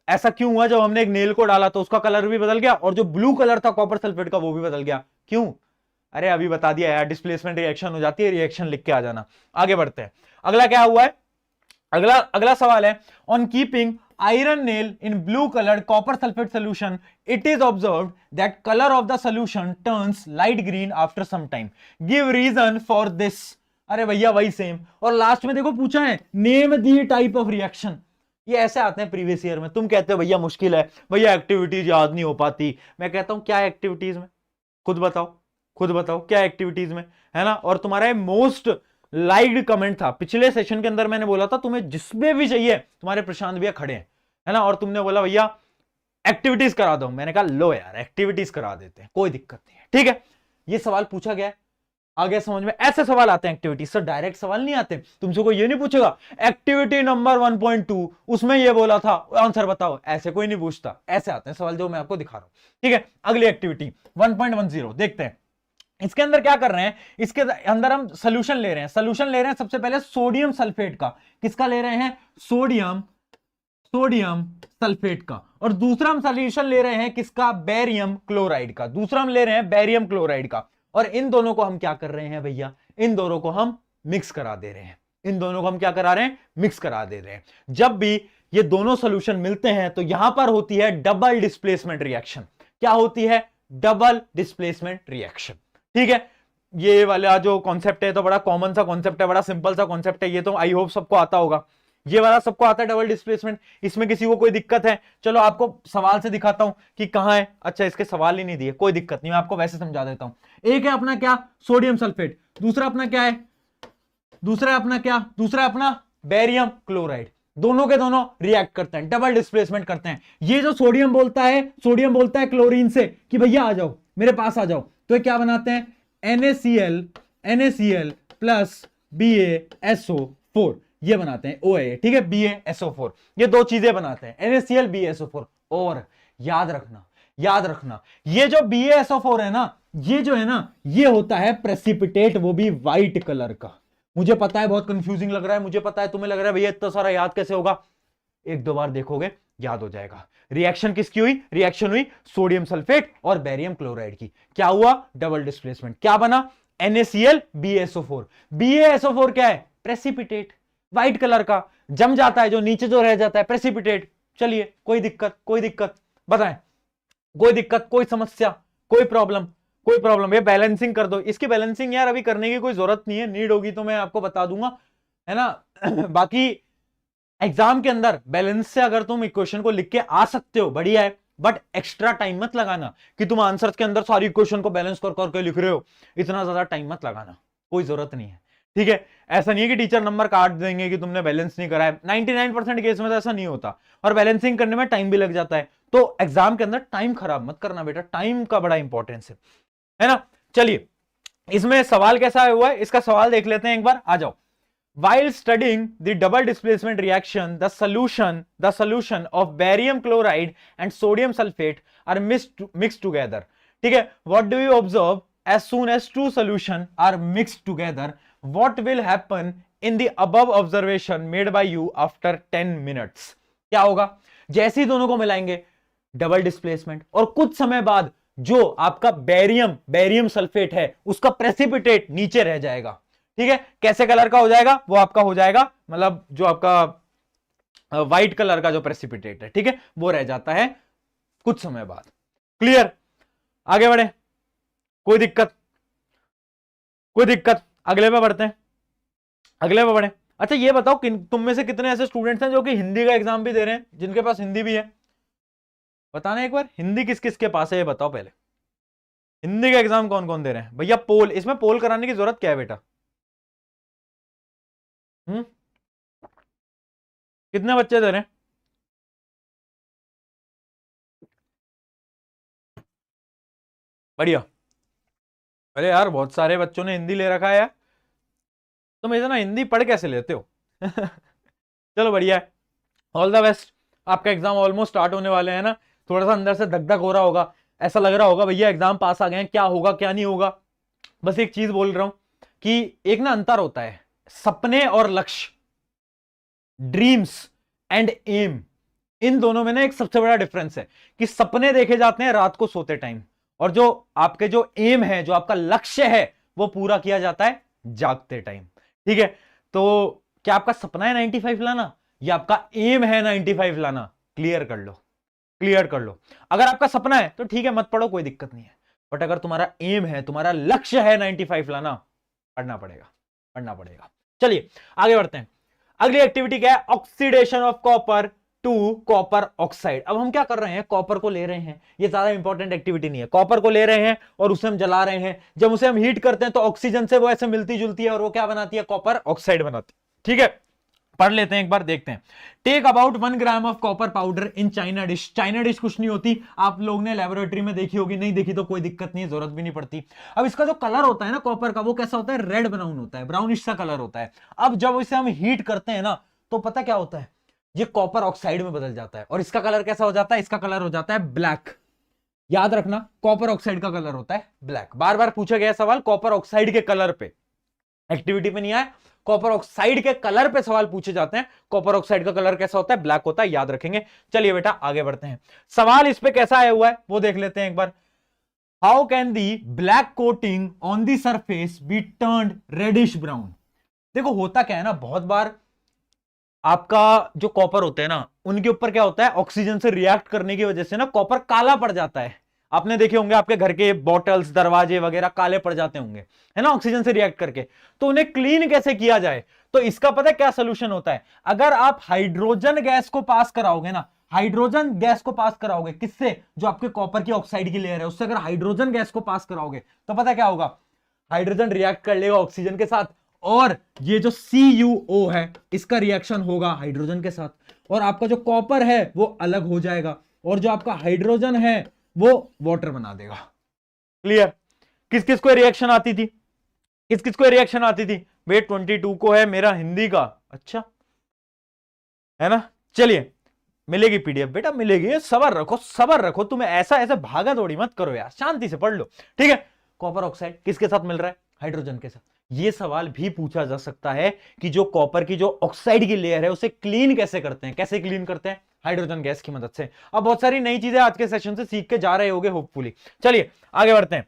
ऐसा क्यों हुआ, जब हमने एक नेल को डाला तो उसका कलर भी बदल गया और जो ब्लू कलर था कॉपर सल्फेट का वो भी बदल गया। क्यों? अरे अभी बता दिया यार, डिस्प्लेसमेंट रिएक्शन हो जाती है, रिएक्शन लिख के आ जाना। आगे बढ़ते हैं, अगला क्या हुआ है, अगला सवाल है, on keeping iron nail in blue colored copper sulfate solution it is observed that color of the solution turns light green after some time, give reason for this। अरे भैया वही सेम, और लास्ट में देखो पूछा है name the type of reaction. ये ऐसे आते हैं प्रीवियस ईयर में। तुम कहते हो भैया मुश्किल है, भैया एक्टिविटीज याद नहीं हो पाती। मैं कहता हूं क्या एक्टिविटीज में, खुद बताओ, खुद बताओ क्या एक्टिविटीज में, है ना। और तुम्हारा मोस्ट लाइक्ड कमेंट था पिछले सेशन के अंदर, मैंने बोला था तुम्हें जिसमें भी चाहिए, तुम्हारे प्रशांत भैया खड़े हैं, है ना, और तुमने बोला भैया एक्टिविटीज करा दो। मैंने कहा लो यार एक्टिविटीज करा देते हैं, कोई दिक्कत नहीं है, ठीक है। ये सवाल पूछा गया है, आगे समझ में। ऐसे सवाल आते हैं एक्टिविटी से, डायरेक्ट सवाल नहीं आते। तुमसे कोई ये नहीं पूछेगा एक्टिविटी नंबर 1.2 उसमें ये बोला था, आंसर बताओ, ऐसे कोई नहीं पूछता। ऐसे आते हैं सवाल जो मैं आपको दिखा रहा हूं, ठीक है। अगली एक्टिविटी 1.10 देखते हैं। इसके अंदर क्या कर रहे हैं, इसके अंदर हम सोल्यूशन ले रहे हैं, सोल्यूशन ले रहे हैं सबसे पहले सोडियम सल्फेट का। किसका ले रहे हैं, सोडियम सल्फेट का। और दूसरा हम सोल्यूशन ले रहे हैं किसका, बेरियम क्लोराइड का। दूसरा हम ले रहे हैं बेरियम क्लोराइड का। और इन दोनों को हम क्या कर रहे हैं भैया, इन दोनों को हम मिक्स करा दे रहे हैं। इन दोनों को हम क्या करा रहे हैं, मिक्स करा दे रहे हैं। जब भी ये दोनों सोल्यूशन मिलते हैं तो यहां पर होती है डबल डिस्प्लेसमेंट रिएक्शन। क्या होती है, डबल डिस्प्लेसमेंट रिएक्शन, ठीक है। ये वाला जो कॉन्सेप्ट है तो बड़ा कॉमन सा कॉन्सेप्ट है, बड़ा सिंपल सा कॉन्सेप्ट है, ये तो आई होप सबको आता होगा। ये वाला सबको आता है डबल डिस्प्लेसमेंट, इसमें किसी को कोई दिक्कत है? चलो आपको सवाल से दिखाता हूं कि कहां है। अच्छा इसके सवाल ही नहीं दिए, कोई दिक्कत नहीं, मैं आपको वैसे समझा देता हूं। एक है अपना क्या, सोडियम सल्फेट, दूसरा अपना क्या है, दूसरा अपना बेरियम क्लोराइड। दोनों के दोनों रिएक्ट करते हैं, डबल डिस्प्लेसमेंट करते हैं। ये जो सोडियम बोलता है क्लोरीन से कि भैया आ जाओ मेरे पास आ जाओ, तो ये क्या बनाते हैं, NaCl प्लस BaSO4 ये बनाते हैं, OA, ठीक है, BaSO4। ये दो चीजें बनाते हैं, NaCl BaSO4। और याद रखना ये जो BaSO4 है ना, ये जो है ना, ये होता है प्रेसिपिटेट, वो भी व्हाइट कलर का। मुझे पता है बहुत कंफ्यूजिंग लग रहा है, मुझे पता है तुम्हें लग रहा है भैया इतना सारा याद कैसे होगा। एक दो बार देखोगे याद हो जाएगा। रिएक्शन किसकी हुई, रिएक्शन हुई सोडियम सल्फेट और बेरियम क्लोराइड की। क्या हुआ, डबल डिस्प्लेसमेंट। क्या बना, NaCl BaSO4। BaSO4 क्या है, प्रेसिपिटेट, व्हाइट कलर का, जम जाता है, जो नीचे जो रह जाता है प्रेसिपिटेट। चलिए कोई दिक्कत बताएं, कोई दिक्कत, कोई समस्या, कोई प्रॉब्लम। ये बैलेंसिंग कर दो। इसकी बैलेंसिंग यार अभी करने की कोई जरूरत नहीं है, नीड होगी तो मैं आपको बता दूंगा, है ना। बाकी एग्जाम के अंदर बैलेंस से अगर तुम इक्वेशन को लिख के आ सकते हो बढ़िया है, बट एक्स्ट्रा टाइम मत लगाना कि तुम आंसर के अंदर सारी इक्वेशन को बैलेंस कर करके लिख रहे हो। इतना ज्यादा टाइम मत लगाना, कोई जरूरत नहीं है, ठीक है। ऐसा नहीं है कि टीचर नंबर काट देंगे कि तुमने बैलेंस नहीं करा है। 99% केस में तो ऐसा नहीं होता, और बैलेंसिंग करने में टाइम भी लग जाता है। तो एग्जाम के अंदर टाइम खराब मत करना बेटा, टाइम का बड़ा इंपॉर्टेंस है ना। चलिए इसमें सवाल कैसा हुआ है, इसका सवाल देख लेते हैं एक बार, आ जाओ। While studying the double displacement reaction, the solution of barium chloride and sodium sulfate are mixed together. ठीक है, what do you observe as soon as two solution are mixed together? What will happen in the above observation made by you after 10 minutes? क्या होगा? जैसे ही दोनों को मिलाएंगे double displacement, और कुछ समय बाद जो आपका बेरियम सल्फेट है उसका प्रेसिपिटेट नीचे रह जाएगा। ठीक है, कैसे कलर का हो जाएगा? वो आपका हो जाएगा, मतलब जो आपका व्हाइट कलर का जो प्रेसिपिटेट है, ठीक है, वो रह जाता है कुछ समय बाद। क्लियर? आगे बढ़े, कोई दिक्कत? अगले पे बढ़ते हैं, अगले पे बढ़े। अच्छा ये बताओ तुम में से कितने ऐसे स्टूडेंट्स हैं जो कि हिंदी का एग्जाम भी दे रहे हैं, जिनके पास हिंदी भी है? बताना एक बार, हिंदी किस किस के पास है ये बताओ पहले। हिंदी का एग्जाम कौन कौन दे रहे हैं भैया? पोल, इसमें पोल कराने की जरूरत क्या है बेटा? कितने बच्चे दे रहे हैं? बढ़िया। अरे यार बहुत सारे बच्चों ने हिंदी ले रखा है यार, तुम इतना हिंदी पढ़ कैसे लेते हो? चलो बढ़िया है, ऑल द बेस्ट। आपका एग्जाम ऑलमोस्ट स्टार्ट होने वाले हैं ना, थोड़ा सा अंदर से धक धक हो रहा होगा, ऐसा लग रहा होगा भैया एग्जाम पास आ गए हैं, क्या होगा क्या नहीं होगा। बस एक चीज बोल रहा हूं कि एक ना अंतर होता है सपने और लक्ष्य, ड्रीम्स एंड एम, इन दोनों में ना एक सबसे बड़ा डिफरेंस है कि सपने देखे जाते हैं रात को सोते टाइम, और जो आपके जो एम है, जो आपका लक्ष्य है, वो पूरा किया जाता है जागते टाइम। ठीक है, तो क्या आपका सपना है 95 लाना या आपका एम है 95 लाना? क्लियर कर लो, क्लियर कर लो। अगर आपका सपना है तो ठीक है मत पढ़ो, कोई दिक्कत नहीं है, बट अगर तुम्हारा एम है, तुम्हारा लक्ष्य है 95 लाना, पढ़ना पड़ेगा, पढ़ना पड़ेगा। चलिए आगे बढ़ते हैं। अगली एक्टिविटी क्या है? Oxidation of copper two copper oxide. अब हम क्या कर रहे हैं? कॉपर को ले रहे हैं, ये ज्यादा इंपॉर्टेंट एक्टिविटी नहीं है, कॉपर को ले रहे हैं और उसे हम जला रहे हैं। जब उसे हम हीट करते हैं तो ऑक्सीजन से वो ऐसे मिलती जुलती है और वो क्या बनाती है? कॉपर ऑक्साइड बनाती है। ठीक है, पढ़ लेते हैं एक बार, देखते हैं। Take about 1 gram of copper powder in china dish. China dish कुछ नहीं होती, आप लोग ने लेबोरेटरी में देखी होगी, नहीं देखी तो कोई दिक्कत नहीं है, जरूरत भी नहीं पड़ती। अब इसका जो कलर होता है ना कॉपर का, वो कैसा होता है? रेड ब्राउन होता है, ब्राउनिश सा कलर होता है। अब जब इसे हम हीट करते हैं ना तो पता क्या होता है? ये कॉपर ऑक्साइड में बदल जाता है, और इसका कलर कैसा हो जाता है? इसका कलर हो जाता है ब्लैक। याद रखना, कॉपर ऑक्साइड का कलर होता है ब्लैक। बार बार पूछा गया सवाल कॉपर ऑक्साइड के कलर पे, एक्टिविटी पे नहीं आया, कॉपर ऑक्साइड के कलर पे सवाल पूछे जाते हैं। कॉपर ऑक्साइड का कलर कैसा होता है? ब्लैक होता है, याद रखेंगे। चलिए बेटा आगे बढ़ते हैं, सवाल इस पे कैसा आया हुआ है वो देख लेते हैं एक बार। How can the black coating on the surface be turned reddish brown? देखो होता क्या है ना, बहुत बार आपका जो कॉपर होते हैं ना, उनके ऊपर क्या होता है? ऑक्सीजन से रिएक्ट करने की वजह से ना कॉपर काला पड़ जाता है। आपने देखे होंगे आपके घर के बॉटल्स, दरवाजे वगैरह काले पड़ जाते होंगे, है ना, ऑक्सीजन से रिएक्ट करके। तो उन्हें क्लीन कैसे किया जाए? तो इसका पता है क्या सोल्यूशन होता है? अगर आप हाइड्रोजन गैस को पास कराओगे ना, हाइड्रोजन गैस को पास कराओगे, किससे? जो आपके कॉपर की ऑक्साइड की लेयर है उससे अगर हाइड्रोजन गैस को पास कराओगे तो पता क्या होगा? हाइड्रोजन रिएक्ट कर लेगा ऑक्सीजन के साथ, और ये जो CuO है इसका रिएक्शन होगा हाइड्रोजन के साथ, और आपका जो कॉपर है वो अलग हो जाएगा, और जो आपका हाइड्रोजन है वो वाटर बना देगा। क्लियर? किस किस को रिएक्शन आती थी? किस किस को रिएक्शन आती थी? वेट 22 को है मेरा हिंदी का, अच्छा है ना। चलिए मिलेगी पीडीएफ बेटा, मिलेगी, सबर रखो, सबर रखो, तुम्हें ऐसा ऐसे भागा दौड़ी मत करो यार, शांति से पढ़ लो। ठीक है, कॉपर ऑक्साइड किसके साथ मिल रहा है? हाइड्रोजन के साथ। ये सवाल भी पूछा जा सकता है कि जो कॉपर की जो ऑक्साइड की लेयर है उसे क्लीन कैसे करते हैं? कैसे क्लीन करते हैं? हाइड्रोजन गैस की मदद से। अब बहुत सारी नई चीजें आज के सेशन से सीख के जा रहे होगे होपफुली। चलिए आगे बढ़ते हैं।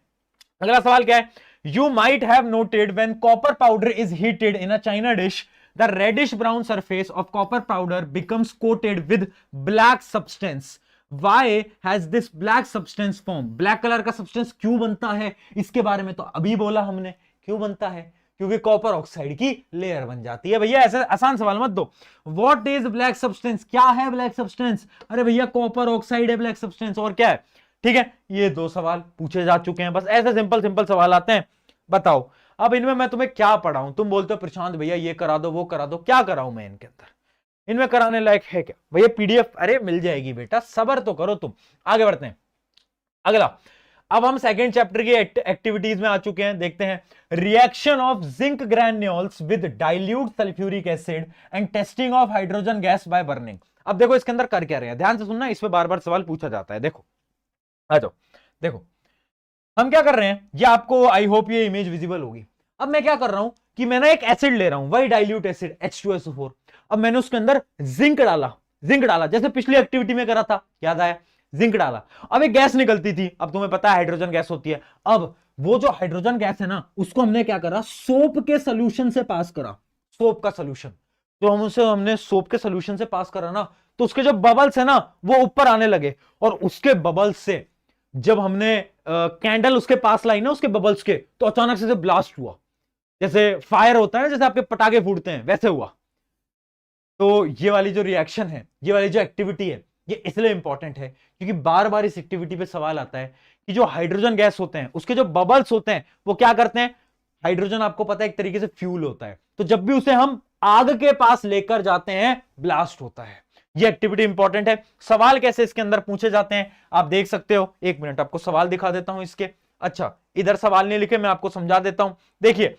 अगला सवाल क्या है? You might have noted when copper powder is heated in a China dish, the reddish brown surface of copper powder becomes coated with black substance. Why has this black substance formed? black color का substance क्यों बनता है? इसके बारे में तो अभी बोला हमने, क्यों बनता है? क्योंकि कॉपर ऑक्साइड की लेयर बन जाती है। भैया ऐसे आसान सवाल मत दो। What is black substance? क्या है ब्लैक सब्सटेंस? अरे भैया कॉपर ऑक्साइड है ब्लैक सब्सटेंस, और क्या है? ठीक है, ये दो सवाल पूछे जा चुके हैं, बस ऐसे सिंपल सिंपल सवाल आते हैं। बताओ अब इनमें मैं तुम्हें क्या पढ़ाऊं? तुम बोलते हो प्रशांत भैया ये करा दो वो करा दो, क्या कराऊं मैं इनके अंदर? इनमें कराने लायक है क्या भैया? पीडीएफ अरे मिल जाएगी बेटा, सबर तो करो तुम। आगे बढ़ते हैं। अगला, अब हम सेकेंड चैप्टर की एक्टिविटीज में आ चुके हैं, देखते हैं। Reaction of zinc granules with dilute sulphuric acid and testing of hydrogen gas by burning. अब देखो इसके अंदर कर क्या रहे हैं, ध्यान से सुनना, इस पे बार बार सवाल पूछा जाता है। देखो आ जाओ, देखो हम क्या कर रहे हैं, ये आपको आई होप ये इमेज विजिबल होगी। अब मैं क्या कर रहा हूं कि मैंने एक एसिड ले रहा हूं, वही डाइल्यूट एसिड H2SO4। अब मैंने उसके अंदर जिंक डाला जैसे पिछली एक्टिविटी में करा था, याद आया, जिंक डाला। अब एक गैस निकलती थी, अब तुम्हें पता है हाइड्रोजन गैस होती है। अब वो जो हाइड्रोजन गैस है ना, उसको हमने क्या करा, सोप के सोल्यूशन से पास करा। सोप का सोल्यूशन, तो हमने सोप के सोल्यूशन से पास करा ना, तो उसके जो बबल्स है ना वो ऊपर आने लगे, और उसके बबल्स से जब हमने कैंडल उसके पास लाई ना, उसके बबल्स के, तो अचानक से ब्लास्ट हुआ, जैसे फायर होता है ना, जैसे आपके पटाखे फूटते हैं, वैसे हुआ। तो ये वाली जो रिएक्शन है, ये वाली जो एक्टिविटी है, ये इसलिए इंपॉर्टेंट है क्योंकि बार बार इस एक्टिविटी पे सवाल आता है कि जो हाइड्रोजन गैस होते हैं, उसके जो बबल्स होते हैं, वो क्या करते हैं, हाइड्रोजन आपको पता है एक तरीके से फ्यूल होता है, तो जब भी उसे हम आग के पास लेकर जाते हैं, ब्लास्ट होता है। ये एक्टिविटी इंपॉर्टेंट है। सवाल कैसे इसके अंदर पूछे जाते हैं आप देख सकते हो, एक मिनट आपको सवाल दिखा देता हूं इसके। अच्छा, इधर सवाल नहीं लिखे, मैं आपको समझा देता हूं। देखिए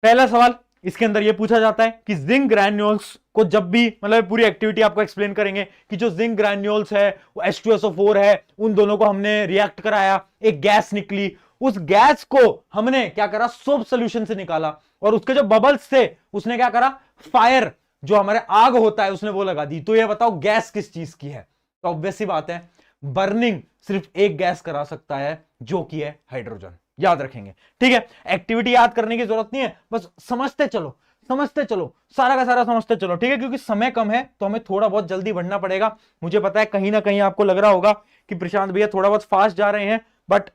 पहला सवाल इसके अंदर यह पूछा जाता है कि जिंक ग्रैन्यूल्स को जब भी, मतलब पूरी एक्टिविटी आपको एक्सप्लेन करेंगे कि जो जिंक ग्रैन्यूल्स है वो H2SO4 है, उन दोनों को हमने रिएक्ट कराया, एक गैस निकली, उस गैस को हमने क्या करा, सोप सोल्यूशन से निकाला, और उसके जो बबल्स थे उसने क्या करा, फायर, जो हमारे आग होता है, उसने वो लगा दी। तो ये बताओ गैस किस चीज की है, तो ऑब्वियस सी बात है बर्निंग सिर्फ एक गैस करा सकता है, जो कि है हाइड्रोजन। याद रखेंगे, ठीक है। एक्टिविटी याद करने की जरूरत नहीं है, बस समझते चलो, समझते चलो, सारा का सारा समझते चलो, ठीक है, क्योंकि समय कम है तो हमें थोड़ा बहुत जल्दी बढ़ना पड़ेगा। मुझे पता है कहीं ना कहीं आपको लग रहा होगा कि प्रशांत भैया थोड़ा बहुत फास्ट जा रहे हैं, बट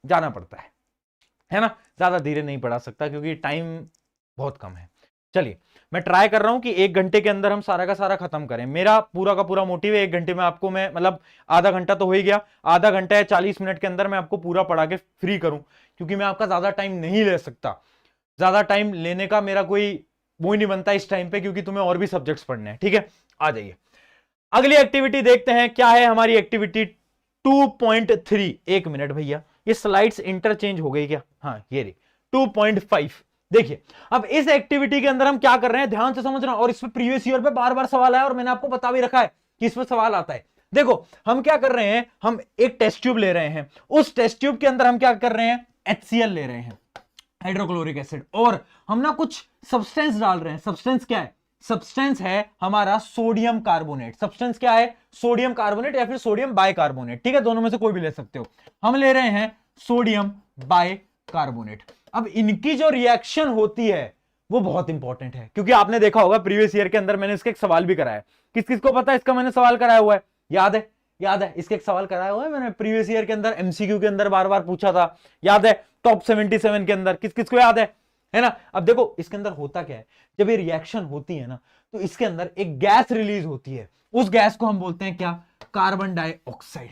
जाना पड़ता है ना, ज्यादा धीरे नहीं पढ़ा सकता क्योंकि टाइम बहुत कम है। चलिए मैं ट्राई कर रहा हूं कि 1 घंटे के अंदर हम सारा का सारा खत्म करें। मेरा पूरा का पूरा मोटिव है 1 घंटे में आपको मैं, मतलब आधा घंटा तो हो ही गया, आधा घंटा या 40 मिनट के अंदर मैं आपको पूरा पढ़ा के फ्री करूं, क्योंकि मैं आपका ज्यादा टाइम नहीं ले सकता। ज्यादा टाइम लेने का मेरा कोई वो ही नहीं बनता इस टाइम पे, क्योंकि तुम्हें और भी सब्जेक्ट्स पढ़ने हैं, ठीक है। आ जाइए अगली एक्टिविटी देखते हैं, क्या है हमारी एक्टिविटी 2.3। 1 मिनट भैया, ये स्लाइड्स इंटरचेंज हो गई क्या, हाँ ये रही 2.5। देखिए अब इस एक्टिविटी के अंदर हम क्या कर रहे हैं, ध्यान से समझना, और इस पे प्रीवियस ईयर पे बार बार सवाल आया और मैंने आपको बता भी रखा है कि इस पे सवाल आता है। देखो हम क्या कर रहे हैं, हम एक टेस्ट ट्यूब ले रहे हैं, उस टेस्ट ट्यूब के अंदर हम क्या कर रहे हैं, HCl ले रहे हैं, हाइड्रोक्लोरिक एसिड, और हम ना कुछ सब्सटेंस डाल रहे हैं। सब्सटेंस क्या है, सब्सटेंस है हमारा सोडियम कार्बोनेट। सब्सटेंस क्या है, सोडियम कार्बोनेट या फिर सोडियम बाइकार्बोनेट, ठीक है, दोनों में से कोई भी ले सकते हो। हम ले रहे हैं सोडियम बाइकार्बोनेट। अब इनकी जो रिएक्शन होती है वो बहुत इंपॉर्टेंट है, क्योंकि आपने देखा होगा प्रीवियस ईयर के अंदर मैंने इसके एक सवाल भी कराया। किस किस को पता है इसका मैंने सवाल कराया हुआ है, याद है, याद है, इसके एक सवाल कराया हुआ है मैंने प्रीवियस ईयर के अंदर, MCQ के अंदर बार बार पूछा था, याद है, टॉप 77 के अंदर। किस किस को याद है ना। अब देखो इसके अंदर होता क्या है, जब ये रिएक्शन होती है ना, तो इसके अंदर एक गैस रिलीज होती है, उस गैस को हम बोलते हैं क्या, कार्बन डाइऑक्साइड।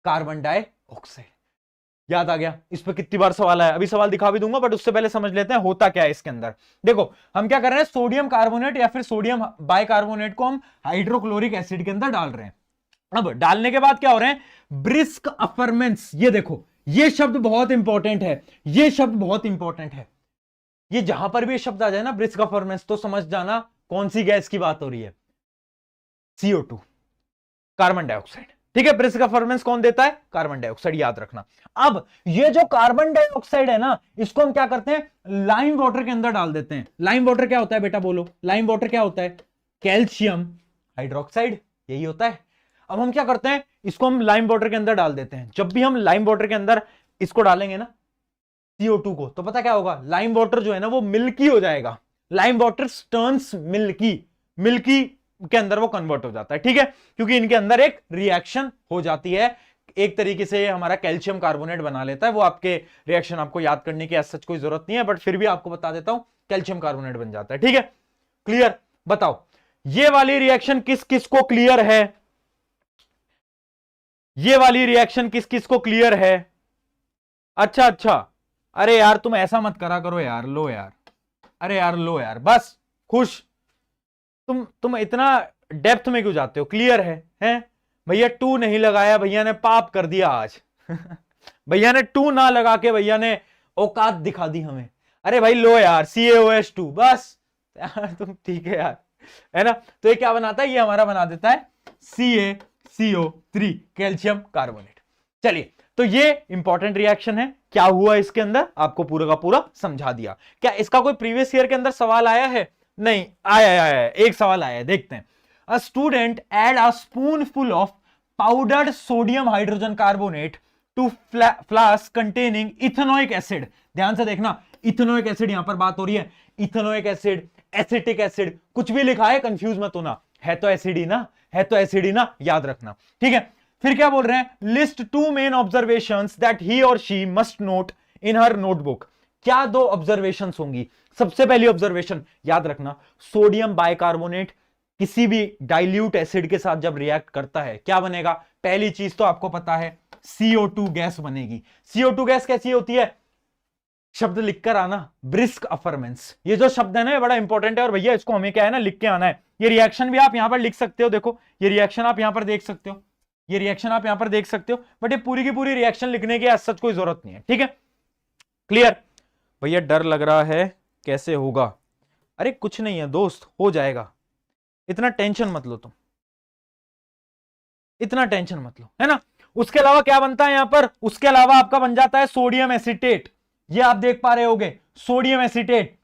कार्बन डाइऑक्साइड, याद आ गया। इस पर कितनी बार सवाल आया, अभी सवाल दिखा भी दूंगा, बट उससे पहले समझ लेते हैं होता क्या है इसके अंदर। देखो हम क्या कर रहे हैं, सोडियम कार्बोनेट या फिर सोडियम बाइकार्बोनेट को हम हाइड्रोक्लोरिक एसिड के अंदर डाल रहे हैं। अब डालने के बाद क्या हो रहे हैं, ब्रिस्क अफर्मेंस। ये देखो ये शब्द बहुत इंपॉर्टेंट है, ये शब्द बहुत इंपॉर्टेंट है। ये जहां पर भी ये शब्द आ जाए ना, ब्रिस्क अफर्मेंस, तो समझ जाना कौन सी गैस की बात हो रही है, CO2, कार्बन डाइऑक्साइड, ठीक है। ब्रिस्क अफर्मेंस कौन देता है, कार्बन डाइऑक्साइड, याद रखना। अब ये जो कार्बन डाइऑक्साइड है ना, इसको हम क्या करते हैं, लाइम वाटर के अंदर डाल देते हैं। लाइम वाटर क्या होता है बेटा, बोलो, लाइम वाटर क्या होता है, कैल्शियम हाइड्रोक्साइड, यही होता है। अब हम क्या करते हैं, इसको हम लाइम वाटर के अंदर डाल देते हैं। जब भी हम लाइम वाटर के अंदर इसको डालेंगे ना, CO2 को, तो पता क्या होगा, लाइम वाटर जो है ना वो मिल्की हो जाएगा। Lime water turns milky, milky के अंदर वो कन्वर्ट हो जाता है, ठीक है, क्योंकि इनके अंदर एक रिएक्शन हो जाती है, एक तरीके से हमारा कैल्शियम कार्बोनेट बना लेता है। वो आपके रिएक्शन आपको याद करने की सच कोई जरूरत नहीं है, बट फिर भी आपको बता देता हूं, कैल्शियम कार्बोनेट बन जाता है, ठीक है। क्लियर, बताओ ये वाली रिएक्शन किस किस को क्लियर है, ये वाली रिएक्शन किस किस को क्लियर है। अच्छा अच्छा, अरे यार तुम ऐसा मत करा करो यार, लो यार, अरे यार लो यार, बस खुश, तुम इतना डेप्थ में क्यों जाते हो, क्लियर है, हैं भैया। 2 नहीं लगाया, भैया ने पाप कर दिया आज भैया ने 2 ना लगा के भैया ने औकात दिखा दी हमें। अरे भाई लो यार CaOH2 बस यार तुम ठीक है यार, है ना। तो ये क्या बनाता है, ये हमारा बना देता है CaCO3 कैल्शियम कार्बोनेट। चलिए तो ये इंपॉर्टेंट रिएक्शन है। क्या हुआ इसके अंदर आपको पूरा का पूरा समझा दिया। क्या इसका कोई प्रीवियस ईयर के अंदर सवाल आया है? नहीं आया, एक सवाल आया है, देखते हैं। A student add a spoonful of powdered sodium hydrogen carbonate to flask containing ethanoic acid. ध्यान से देखना, इथेनोइक एसिड यहां पर बात हो रही है। इथेनोइक एसिड, एसिटिक एसिड, कुछ भी लिखा है कंफ्यूज मत होना, है तो एसिड ही ना, है तो एसिड ही ना, याद रखना, ठीक है। फिर क्या बोल रहे हैं, list 2 main observations that he or she must note in her notebook. क्या 2 ऑब्जर्वेशंस होंगी? सबसे पहली ऑब्जर्वेशन याद रखना, सोडियम बाइकार्बोनेट किसी भी डाइल्यूट एसिड के साथ जब रिएक्ट करता है क्या बनेगा? पहली चीज तो आपको पता है CO2 गैस बनेगी। CO2 गैस कैसी होती है? शब्द लिखकर आना, ब्रिस्क अफर्मेंस। ये जो शब्द है ना ये बड़ा इंपॉर्टेंट है, और भैया इसको हमें क्या है ना लिख के आना है। ये रिएक्शन भी आप यहां पर लिख सकते हो, देखो ये रिएक्शन आप यहां पर देख सकते हो, ये रिएक्शन आप यहां पर देख सकते हो, बट ये पूरी की पूरी रिएक्शन लिखने की आज सच कोई जरूरत नहीं है, ठीक है, क्लियर। भैया डर लग रहा है कैसे होगा? अरे कुछ नहीं है दोस्त, हो जाएगा, इतना टेंशन मत लो तुम, इतना टेंशन मत लो, है ना। उसके अलावा क्या बनता है यहां पर? उसके अलावा आपका बन जाता है सोडियम एसिटेट। ये आप देख पा रहे होगे सोडियम एसिटेट,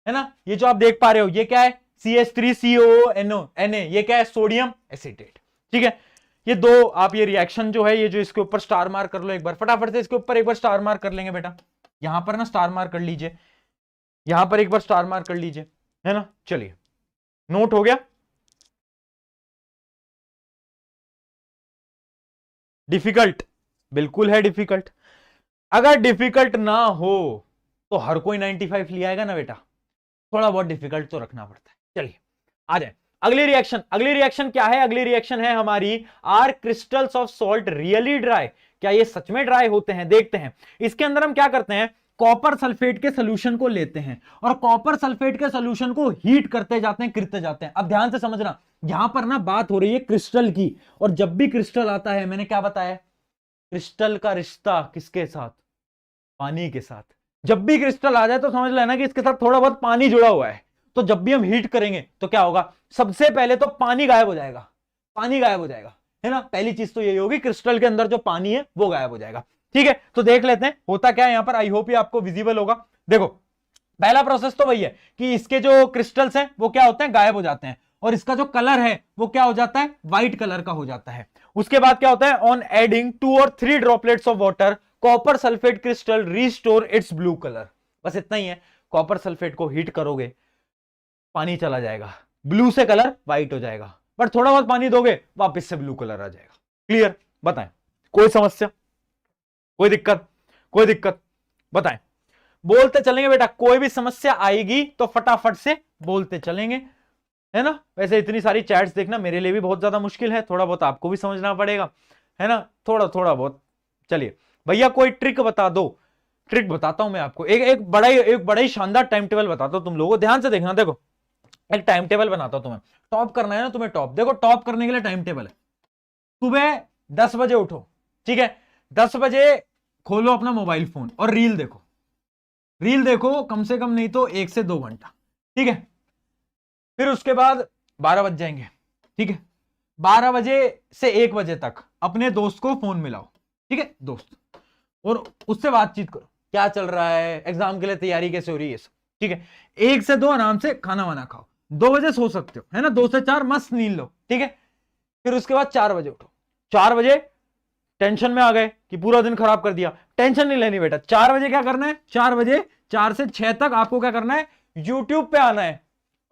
है ना। ये जो आप देख पा रहे हो ये क्या है? CH3CONO Na, ये क्या है? सोडियम एसिटेट, ठीक है। ये 2 आप ये रिएक्शन जो है, ये जो इसके ऊपर स्टार मार्क कर लो एक बार फटाफट से, इसके ऊपर एक बार स्टार मार्क कर लेंगे बेटा, यहां पर ना स्टार मार्क कर लीजिए, यहां पर एक बार स्टार मार्क कर लीजिए, है ना। चलिए नोट हो गया? डिफिकल्ट? बिल्कुल है डिफिकल्ट। अगर डिफिकल्ट ना हो तो हर कोई 95 ले आएगा ना बेटा, थोड़ा बहुत डिफिकल्ट तो रखना पड़ता है। चलिए आ जाए अगली रिएक्शन। अगली रिएक्शन क्या है? अगली रिएक्शन है हमारी, are crystals of salt really dry? क्या ये सच में ड्राई होते हैं? देखते हैं। इसके अंदर हम क्या करते हैं, कॉपर सल्फेट के सोल्यूशन को लेते हैं और कॉपर सल्फेट के सोल्यूशन को हीट करते जाते हैं, करते जाते हैं। अब ध्यान से समझना, यहां पर ना बात हो रही है क्रिस्टल की, और जब भी क्रिस्टल आता है, मैंने क्या बताया, क्रिस्टल का रिश्ता किसके साथ? पानी के साथ। जब भी क्रिस्टल आ जाए तो समझ लेना कि इसके साथ थोड़ा बहुत पानी जुड़ा हुआ है। तो जब भी हम हीट करेंगे तो क्या होगा, सबसे पहले तो पानी गायब हो जाएगा, पानी गायब हो जाएगा, है ना। पहली चीज तो यही होगी, क्रिस्टल के अंदर जो पानी है वो गायब हो जाएगा, ठीक है। तो देख लेते हैं होता क्या है यहां पर, आई होप ये आपको विजिबल होगा। देखो पहला प्रोसेस तो वही है कि इसके जो क्रिस्टल्स हैं वो क्या होते हैं, गायब हो जाते हैं, और इसका जो कलर है वो क्या हो जाता है, व्हाइट कलर का हो जाता है। उसके बाद क्या होता है, ऑन एडिंग 2 और 3 droplets of water copper sulphate crystal restore it's blue colour. बस इतना ही है, कॉपर सल्फेट को हीट करोगे पानी चला जाएगा, ब्लू से कलर व्हाइट हो जाएगा, बट थोड़ा बहुत पानी दोगे वापस से ब्लू कलर आ जाएगा। क्लियर? बताएं कोई समस्या, कोई दिक्कत, कोई दिक्कत बताएं। बोलते चलेंगे बेटा, कोई भी समस्या आएगी तो फटाफट से बोलते चलेंगे, है ना। वैसे इतनी सारी चैट्स देखना मेरे लिए भी बहुत ज्यादा मुश्किल है, थोड़ा बहुत आपको भी समझना पड़ेगा, है ना, थोड़ा थोड़ा बहुत। चलिए भैया कोई ट्रिक बता दो। ट्रिक बताता हूं मैं आपको, एक बड़ा ही शानदार टाइम टेबल बताता हूं तुम लोगों को, ध्यान से देखना। देखो एक टाइम टेबल बनाता हूं तुम्हें, टॉप करना है ना तुम्हें, टॉप देखो, टॉप करने के लिए टाइम टेबल है। सुबह 10 बजे उठो, ठीक है, 10 बजे खोलो अपना मोबाइल फोन और रील देखो, रील देखो कम से कम नहीं तो 1 से 2 घंटा, ठीक है। फिर उसके बाद 12 बज जाएंगे, ठीक है, 12 बजे से 1 बजे तक अपने दोस्त को फोन मिलाओ, ठीक है, दोस्त, और उससे बातचीत करो, क्या चल रहा है, एग्जाम के लिए तैयारी कैसे हो रही है, सब ठीक है। 1 से 2 आराम से खाना वाना खाओ, 2 बजे सो सकते हो, है ना, 2 से 4 मस्त नींद लो, ठीक है। फिर उसके बाद 4 बजे उठो, 4 बजे टेंशन में आ गए कि पूरा दिन खराब कर दिया, टेंशन नहीं लेनी बेटा। 4 बजे क्या करना है, 4 बजे 4 से 6 तक आपको क्या करना है, यूट्यूब पे आना है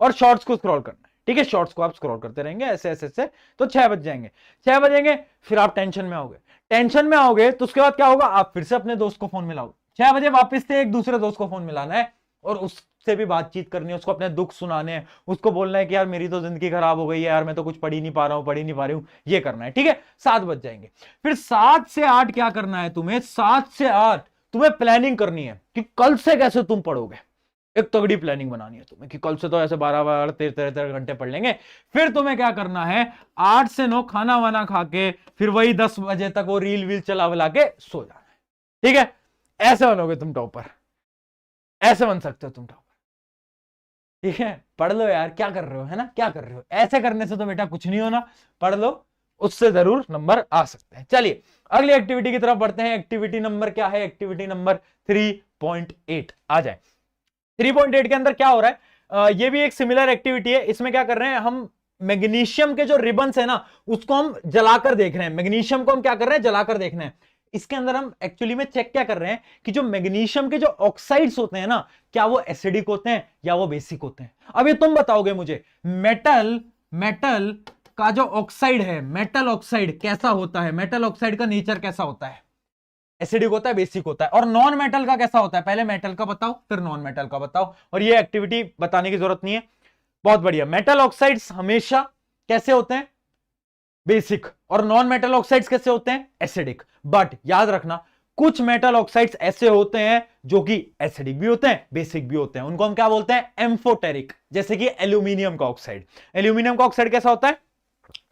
और शॉर्ट्स को स्क्रॉल करना है, ठीक है। शॉर्ट्स को आप स्क्रॉल करते रहेंगे ऐसे ऐसे ऐसे, तो 6 बज जाएंगे, 6 बजेंगे, फिर आप टेंशन में आओगे, टेंशन में आओगे तो उसके बाद क्या होगा, आप फिर से अपने दोस्त को फोन मिलाओ, 6 बजे वापस से एक दूसरे दोस्त को फोन मिलाना है और उससे भी बातचीत करनी है, उसको अपने दुख सुनाने हैं, उसको बोलना है कि यार मेरी तो जिंदगी खराब हो गई है यार, मैं तो कुछ पढ़ ही नहीं पा रहा हूं, पढ़ ही नहीं पा रही हूं, ये करना है, ठीक है। 7 बज जाएंगे, फिर 7 से 8 क्या करना है तुम्हें, 7 से 8 तुम्हें प्लानिंग करनी है कि कल से कैसे तुम पढ़ोगे। एक तगड़ी प्लानिंग बनानी है तुम्हें कि कल से तो ऐसे 12 13 घंटे पढ़ लेंगे। फिर तुम्हें क्या करना है, 8 से 9 खाना वाना खा के फिर वही 10 बजे तक वो रील वील चला वला के सो जाना है, ठीक है, ऐसे बनोगे तुम टॉपर, ऐसे बन सकते हो तुम टॉपर। ठीक है, पढ़ लो यार, क्या कर रहे हो, है ना, क्या कर रहे हो, ऐसे करने से तो बेटा कुछ नहीं होना, पढ़ लो, उससे जरूर नंबर आ सकते हैं। चलिए अगली एक्टिविटी की तरफ बढ़ते हैं। एक्टिविटी नंबर क्या है, एक्टिविटी नंबर 3.8 आ जाए। 3.8 के अंदर क्या हो रहा है, ये भी एक सिमिलर एक्टिविटी है। इसमें क्या कर रहे हैं हम, मैग्नीशियम के जो रिबन्स है ना उसको हम जलाकर देख रहे हैं, मैग्नीशियम को हम क्या कर रहे हैं, जलाकर देख रहे हैं। इसके अंदर हम एक्चुअली में चेक क्या कर रहे हैं कि जो मैग्नीशियम के जो ऑक्साइड्स होते हैं ना, क्या वो एसिडिक होते हैं या वो बेसिक होते हैं। अब ये तुम बताओगे मुझे, मेटल का जो ऑक्साइड है, मेटल ऑक्साइड कैसा होता है, मेटल ऑक्साइड का नेचर कैसा होता है, एसिडिक होता है, बेसिक होता है। और नॉन मेटल का कैसा होता है, पहले मेटल का बताओ फिर नॉन मेटल का बताओ। और ये एक्टिविटी बताने की जरूरत नहीं है, बहुत बढ़िया। मेटल ऑक्साइड्स हमेशा कैसे होते हैं, बेसिक, और नॉन मेटल ऑक्साइड्स कैसे होते हैं, एसिडिक। बट याद रखना कुछ मेटल ऑक्साइड्स ऐसे होते हैं जो कि एसिडिक भी होते हैं, बेसिक भी होते हैं, उनको हम क्या बोलते हैं, एम्फोटेरिक। जैसे कि एल्यूमिनियम का ऑक्साइड, एल्यूमिनियम का ऑक्साइड कैसा होता है,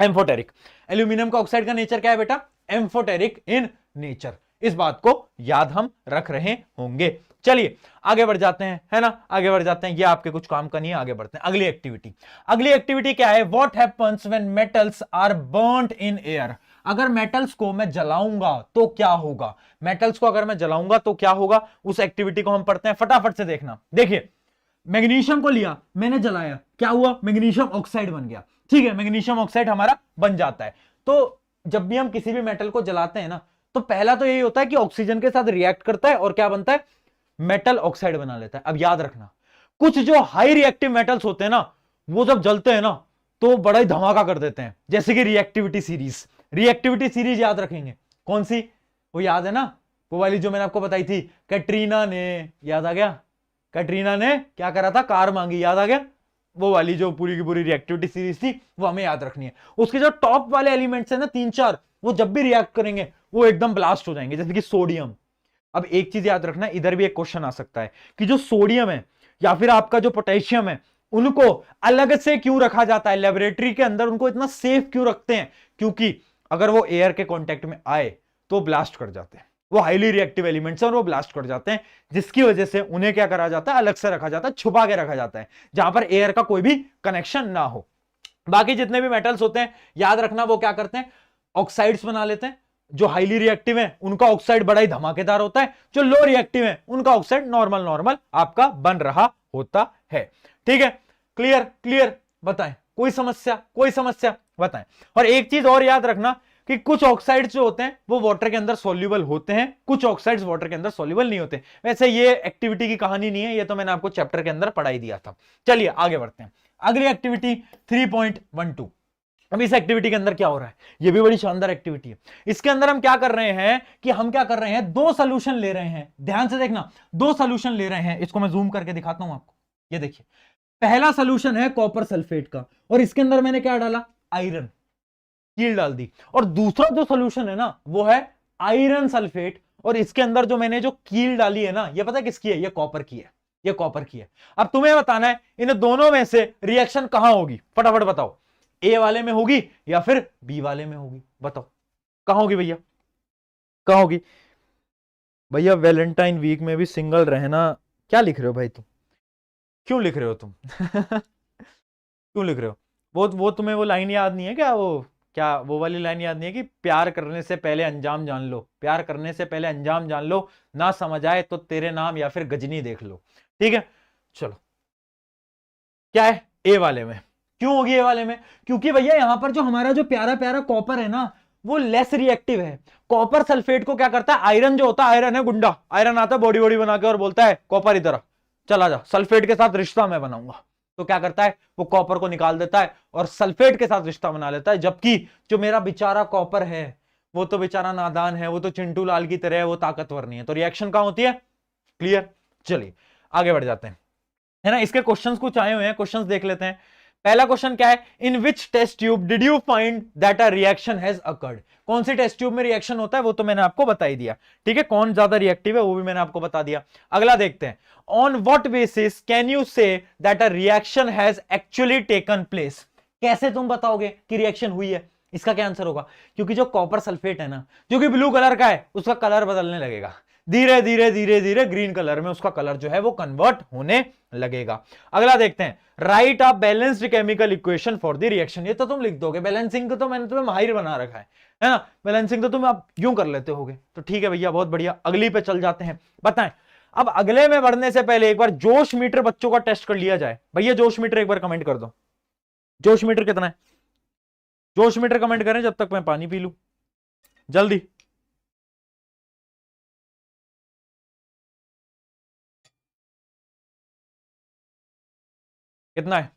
एम्फोटेरिक। एल्यूमिनियम का ऑक्साइड का नेचर क्या है बेटा, एम्फोटेरिक इन नेचर। इस बात को याद हम रख रहे होंगे। चलिए आगे बढ़ जाते हैं, है ना, आगे बढ़ जाते हैं, ये आपके कुछ काम का नहीं है, आगे बढ़ते हैं। अगली एक्टिविटी, अगली एक्टिविटी क्या है, what happens when metals are burned in air. अगर मेटल्स को मैं जलाऊंगा तो क्या होगा, मेटल्स को अगर मैं जलाऊंगा तो क्या होगा, उस एक्टिविटी को हम पढ़ते हैं, फटाफट से देखना। देखिए मैग्नीशियम को लिया मैंने, जलाया, क्या हुआ, मैग्नीशियम ऑक्साइड बन गया। ठीक है, मैग्नीशियम ऑक्साइड हमारा बन जाता है। तो जब भी हम किसी भी मेटल को जलाते हैं ना, तो पहला तो यही होता है कि ऑक्सीजन के साथ रिएक्ट करता है और क्या बनता है, मेटल ऑक्साइड बना लेता है। अब याद रखना कुछ जो हाई रिएक्टिव मेटल्स होते हैं ना, वो जब जलते हैं ना तो बड़ा ही धमाका कर देते हैं। जैसे कि रिएक्टिविटी सीरीज, रिएक्टिविटी सीरीज याद रखेंगे, कौन सी, वो याद है ना, वो वाली जो मैंने आपको बताई थी, कैटरीना ने, याद आ गया, कैटरीना ने क्या करा था, कार मांगी, याद आ गया, वो वाली जो पूरी की पूरी रिएक्टिविटी सीरीज थी, वो हमें याद रखनी है। उसके जो टॉप वाले एलिमेंट्स है ना 3-4, वो जब भी रिएक्ट करेंगे वो एकदम ब्लास्ट हो जाएंगे, जैसे कि सोडियम। अब एक चीज याद रखना, इधर भी एक क्वेश्चन आ सकता है कि जो सोडियम है या फिर आपका जो पोटेशियम है, उनको अलग से क्यों रखा जाता है लेबोरेटरी के अंदर, उनको इतना सेफ क्यों रखते हैं, क्योंकि अगर वो एयर के कांटेक्ट में आए तो ब्लास्ट कर जाते हैं, वो हाईली रिएक्टिव एलिमेंट्स हैं और वो ब्लास्ट कर जाते हैं, जिसकी वजह से उन्हें क्या करा जाता है, अलग से रखा जाता है, छुपा के रखा जाता है, जहां पर एयर का कोई भी कनेक्शन ना हो। बाकी जितने भी मेटल्स होते हैं याद रखना, वो क्या करते हैं, ऑक्साइड्स बना लेते हैं। जो हाईली रिएक्टिव है उनका ऑक्साइड बड़ा ही धमाकेदार होता है, जो लो रिएक्टिव है उनका ऑक्साइड नॉर्मल नॉर्मल आपका बन रहा होता है। ठीक है, क्लियर क्लियर, बताएं कोई समस्या, कोई समस्या बताएं। और एक चीज और याद रखना कि कुछ ऑक्साइड्स जो होते हैं वो वाटर के अंदर सॉल्युबल होते हैं, कुछ ऑक्साइड्स वाटर के अंदर सॉल्युबल नहीं होते। वैसे ये एक्टिविटी की कहानी नहीं है, ये तो मैंने आपको चैप्टर के अंदर पढ़ाई दिया था। चलिए आगे बढ़ते हैं, अगली एक्टिविटी 3.12। अब इस एक्टिविटी के अंदर क्या हो रहा है, ये भी बड़ी शानदार एक्टिविटी है। इसके अंदर हम क्या कर रहे हैं कि हम क्या कर रहे हैं, दो सोल्यूशन ले रहे हैं, ध्यान से देखना, दो सोल्यूशन ले रहे हैं। इसको मैं जूम करके दिखाता हूं आपको, ये देखिए, पहला सोल्यूशन है कॉपर सल्फेट का, और इसके अंदर मैंने क्या डाला, आयरन, कील डाल दी। और दूसरा जो सोल्यूशन है ना वो है आयरन सल्फेट, और इसके अंदर जो मैंने जो कील डाली है ना, ये पता है किसकी है, ये कॉपर की है, ये कॉपर की है। अब तुम्हें बताना है इन दोनों में से रिएक्शन कहां होगी, फटाफट बताओ, ए वाले में होगी या फिर बी वाले में होगी, बताओ कहां होगी भैया, कहां होगी भैया। वैलेंटाइन वीक में भी सिंगल रहना, क्या लिख रहे हो भाई तुम, क्यों लिख रहे हो तुम क्यों लिख रहे हो, वो तुम्हें वो लाइन याद नहीं है क्या, वो वाली लाइन याद नहीं है कि प्यार करने से पहले अंजाम जान लो, प्यार करने से पहले अंजाम जान लो, ना समझ आए तो तेरे नाम या फिर गजनी देख लो। ठीक है, चलो क्या है, ए वाले में। क्यों होगी ए वाले में, क्योंकि भैया यहां पर जो हमारा जो प्यारा प्यारा कॉपर है ना वो लेस रिएक्टिव है। कॉपर सल्फेट को क्या करता है, आयरन जो होता है, आयरन है गुंडा, आयरन आता है बॉडी बॉडी बना के और बोलता है कॉपर इधर चला जा, सल्फेट के साथ रिश्ता मैं बनाऊंगा। तो क्या करता है, वो कॉपर को निकाल देता है और सल्फेट के साथ रिश्ता बना लेता है। जबकि जो मेरा बेचारा कॉपर है वो तो बेचारा नादान है, वो तो चिंटू लाल की तरह है, वो ताकतवर नहीं है। तो रिएक्शन कहां होती है, क्लियर। चलिए आगे बढ़ जाते हैं, है ना। इसके क्वेश्चंस कुछ आए हुए हैं, क्वेश्चंस देख लेते हैं। पहला क्वेश्चन क्या है, in which test tube did you find that a reaction has occurred. कौन सी टेस्ट ट्यूब में रिएक्शन होता है वो तो मैंने आपको बता ही दिया। ठीक है, कौन ज्यादा रिएक्टिव है वो भी मैंने आपको बता दिया। अगला देखते हैं, on what basis can you say that a reaction has actually taken place. कैसे तुम बताओगे कि रिएक्शन हुई है, इसका क्या आंसर होगा, क्योंकि जो कॉपर सल्फेट है ना जो कि ब्लू कलर का है उसका कलर बदलने लगेगा। धीरे धीरे धीरे धीरे ग्रीन कलर में उसका कलर जो है वो कन्वर्ट होने लगेगा। अगला देखते हैं, right a balanced chemical equation for the reaction. ये तो तुम लिख दोगे, बैलेंसिंग को तो मैंने तुम्हें माहिर बना रखा है ना, बैलेंसिंग तो तुम आप यूं कर लेते होगे, तो ठीक है भैया, बहुत बढ़िया। अगली पे चल जाते हैं, बताएं। अब अगले में बढ़ने से पहले एक बार जोश मीटर बच्चों का टेस्ट कर लिया जाए। भैया जोश मीटर एक बार कमेंट कर दो, जोश मीटर कितना है? जोश मीटर कमेंट करें जब तक मैं पानी पी लूं, जल्दी। कितना है?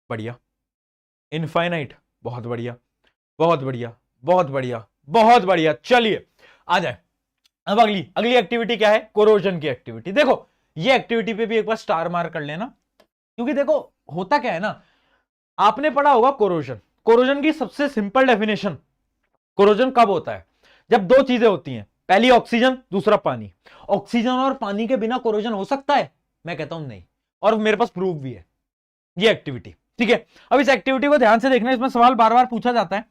बढ़िया, इनफाइनाइट, बहुत बढ़िया, बहुत बढ़िया, बहुत बढ़िया, बहुत बढ़िया। चलिए आ जाए अब अगली अगली एक्टिविटी क्या है? कोरोजन की एक्टिविटी। देखो ये एक्टिविटी पे भी एक बार स्टार मार्क कर लेना, क्योंकि देखो होता क्या है ना, आपने पढ़ा होगा कोरोजन। कोरोजन की सबसे सिंपल डेफिनेशन, कोरोजन कब होता है? जब दो चीजें होती हैं, पहली ऑक्सीजन, दूसरा पानी। ऑक्सीजन और पानी के बिना कोरोजन हो सकता है? मैं कहता हूं नहीं, और मेरे पास प्रूफ भी है। ये एक्टिविटी ठीक है। अब इस एक्टिविटी को ध्यान से देखना, इसमें सवाल बार बार पूछा जाता है।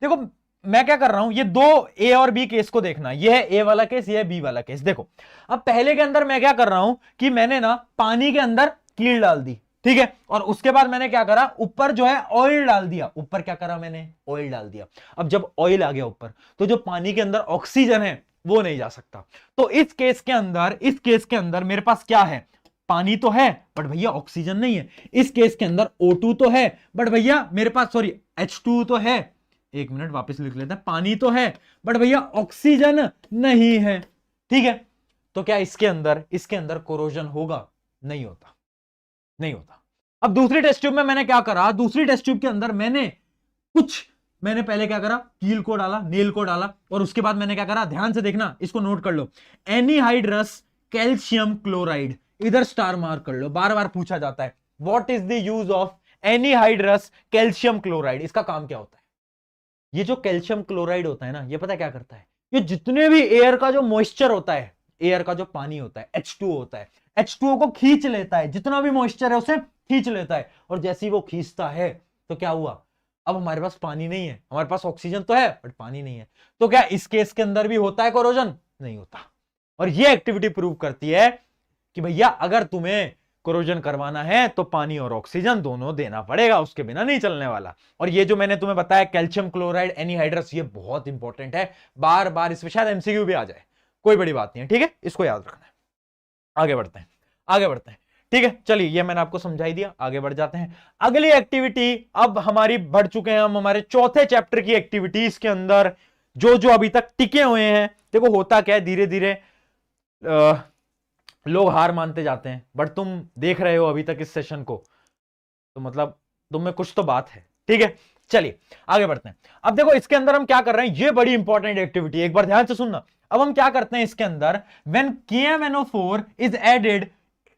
देखो मैं क्या कर रहा हूं, ये दो ए और बी केस को देखना, ये है ए वाला केस, ये है बी वाला केस। देखो अब पहले के अंदर मैं क्या कर रहा हूं कि मैंने ना पानी के अंदर कील डाल दी, ठीक है, और उसके बाद मैंने क्या करा, ऊपर जो है ऑयल डाल दिया। ऊपर क्या करा मैंने? ऑयल डाल दिया। अब जब ऑयल आ गया ऊपर, तो जो पानी के अंदर ऑक्सीजन है वो नहीं जा सकता। तो इस केस के अंदर मेरे पास क्या है? पानी तो है बट भैया ऑक्सीजन नहीं है। इस केस के अंदर O2 तो है बट भैया मेरे पास, सॉरी H2 तो है, एक मिनट वापस लिख लेते हैं, पानी तो है बट भैया ऑक्सीजन नहीं है, ठीक है। तो क्या इसके अंदर कोरोजन होगा? नहीं होता, नहीं होता। अब दूसरी टेस्ट ट्यूब में मैंने क्या करा, दूसरी टेस्ट ट्यूब के अंदर मैंने पहले क्या करा, कील को डाला, नेल को डाला, और उसके बाद मैंने क्या करा, ध्यान से देखना, इसको नोट कर लो, एनीहाइड्रस कैल्शियम क्लोराइड। इधर स्टार मार्क कर लो, बार बार पूछा जाता है what is the use of anhydrous calcium chloride. इसका काम क्या होता है? ये जो कैल्शियम क्लोराइड होता है ना, ये पता क्या करता है? ये जितने भी एयर का जो मॉइस्चर होता है, एयर का जो पानी होता है, H2O होता है, H2O को खींच लेता है, जितना भी मॉइस्चर है उसे खींच लेता है। और जैसे ही वो खींचता है तो क्या हुआ, अब हमारे पास पानी नहीं है, हमारे पास ऑक्सीजन तो है बट पानी नहीं है। तो क्या इस केस के अंदर भी होता है कोरोजन? नहीं होता। और ये एक्टिविटी प्रूव करती है कि भैया अगर तुम्हें कोरोजन करवाना है तो पानी और ऑक्सीजन दोनों देना पड़ेगा, उसके बिना नहीं चलने वाला। और ये जो मैंने तुम्हें बताया कैल्शियम क्लोराइड एनीहाइड्रस, ये बहुत इंपॉर्टेंट है, बार बार इस पे शायद एमसीक्यू भी आ जाए, कोई बड़ी बात नहीं है, ठीक है, इसको याद रखना है। आगे बढ़ते हैं, आगे बढ़ते हैं, ठीक है। चलिए ये मैंने आपको समझाई दिया, आगे बढ़ जाते हैं। अगली एक्टिविटी अब हमारी बढ़ चुके हैं हम हमारे चौथे चैप्टर की एक्टिविटीज के अंदर, जो जो अभी तक टिके हुए हैं। देखो होता क्या है, धीरे धीरे लोग हार मानते जाते हैं, बट तुम देख रहे हो अभी तक इस सेशन को, तो मतलब तुम में कुछ तो बात है, ठीक है। चलिए आगे बढ़ते हैं। अब देखो इसके अंदर हम क्या कर रहे हैं, ये बड़ी इंपॉर्टेंट एक्टिविटी, एक बार ध्यान से सुनना। अब हम क्या करते हैं इसके अंदर, व्हेन KMnO4 इज एडेड,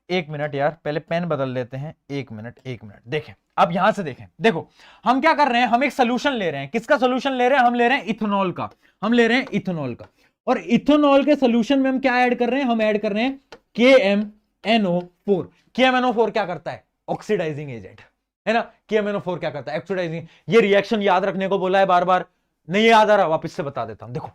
एक मिनट यार, पहले पेन बदल लेते हैं, एक मिनट देखें, अब यहां से देखें। देखो हम क्या कर रहे हैं, हम एक सोल्यूशन ले रहे हैं। किसका सोल्यूशन ले रहे हैं? हम ले रहे हैं इथेनॉल का, हम ले रहे हैं इथेनॉल का। और इथेनॉल के सोल्यूशन में हम क्या ऐड कर रहे हैं? हम ऐड कर रहे हैं KMnO4। KMnO4 क्या करता है? ऑक्सीडाइजिंग एजेंट है ना। KMnO4 क्या करता है? ऑक्सीडाइजिंग। ये रिएक्शन याद रखने को बोला है बार बार, नहीं याद आ रहा, वापस से बता देता हूं। देखो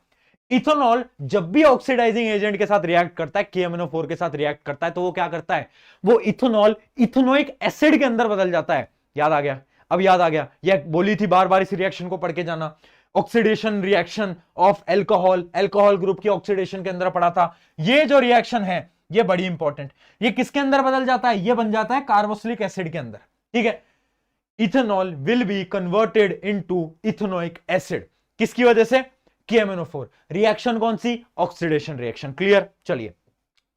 इथेनॉल जब भी ऑक्सीडाइजिंग एजेंट के साथ रिएक्ट करता है, KMnO4 के साथ रिएक्ट करता है, तो वो क्या करता है, वो इथेनॉल इथेनोइक एसिड के अंदर बदल जाता है। याद आ गया? अब याद आ गया, ये बोली थी बार बार, इस रिएक्शन को पढ़ के जाना। Oxidation reaction of alcohol, alcohol group की ऑक्सीडेशन के अंदर पढ़ा था। ये जो रिएक्शन है ये बड़ी इंपॉर्टेंट, ये किसके अंदर बदल जाता है? ये बन जाता है कार्बोक्सिलिक एसिड के अंदर, ठीक है। Ethanol will be converted into ethanoic acid, किसकी वजह से? KMnO4। रिएक्शन कौन सी? Oxidation reaction. क्लियर? चलिए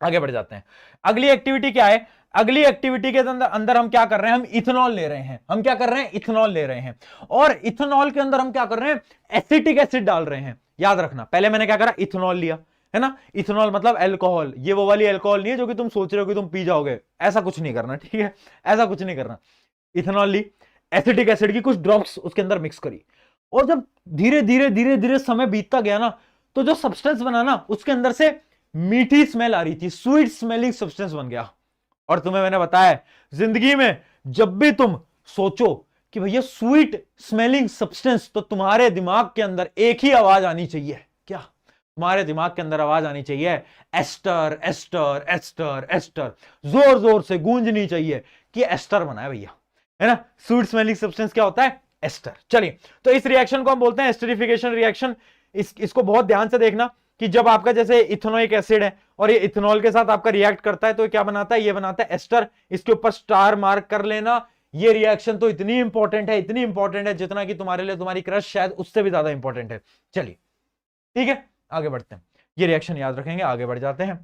आगे बढ़ जाते हैं। अगली एक्टिविटी क्या है? अगली एक्टिविटी के अंदर हम क्या कर रहे हैं? हम इथेनॉल ले रहे हैं। हम क्या कर रहे हैं? इथेनॉल ले रहे हैं। और इथेनॉल के अंदर हम क्या कर रहे हैं? एसिटिक एसिड डाल रहे हैं। याद रखना, पहले मैंने क्या करा? इथेनॉल लिया, है ना। इथेनॉल मतलब अल्कोहल, ये वो वाली अल्कोहल नहीं है जो कि तुम सोच रहे हो कि तुम पी जाओगे, ऐसा कुछ नहीं करना, ठीक है, ऐसा कुछ नहीं करना। इथेनॉल ली, एसिटिक एसिड की कुछ ड्रॉप्स उसके अंदर मिक्स करी, और जब धीरे धीरे धीरे धीरे समय बीतता गया ना, तो जो सब्सटेंस बना ना, उसके अंदर से मीठी स्मेल आ रही थी, स्वीट स्मेलिंग सब्सटेंस बन गया। और तुम्हें मैंने बताया जिंदगी में जब भी तुम सोचो कि भैया स्वीट स्मेलिंग सब्सटेंस, तो तुम्हारे दिमाग के अंदर एक ही आवाज आनी चाहिए, क्या? तुम्हारे दिमाग के अंदर आवाज आनी चाहिए एस्टर एस्टर एस्टर एस्टर, जोर जोर से गूंजनी चाहिए कि एस्टर बना है भैया, है ना। स्वीट स्मेलिंग सब्सटेंस क्या होता है? एस्टर। चलिए, तो इस रिएक्शन को हम बोलते हैं एस्टरिफिकेशन रिएक्शन। इसको बहुत ध्यान से देखना कि जब आपका जैसे इथेनोइक एसिड है और ये इथेनॉल के साथ आपका रिएक्ट करता है तो क्या बनाता है? ये बनाता है एस्टर। इसके ऊपर स्टार मार्क कर लेना। ये रिएक्शन तो इतनी इंपॉर्टेंट है, इतनी इंपॉर्टेंट है जितना कि तुम्हारे लिए तुम्हारी क्रश शायद उससे भी ज्यादा इंपॉर्टेंट है। चलिए ठीक है, आगे बढ़ते हैं। ये रिएक्शन याद रखेंगे, आगे बढ़ जाते हैं।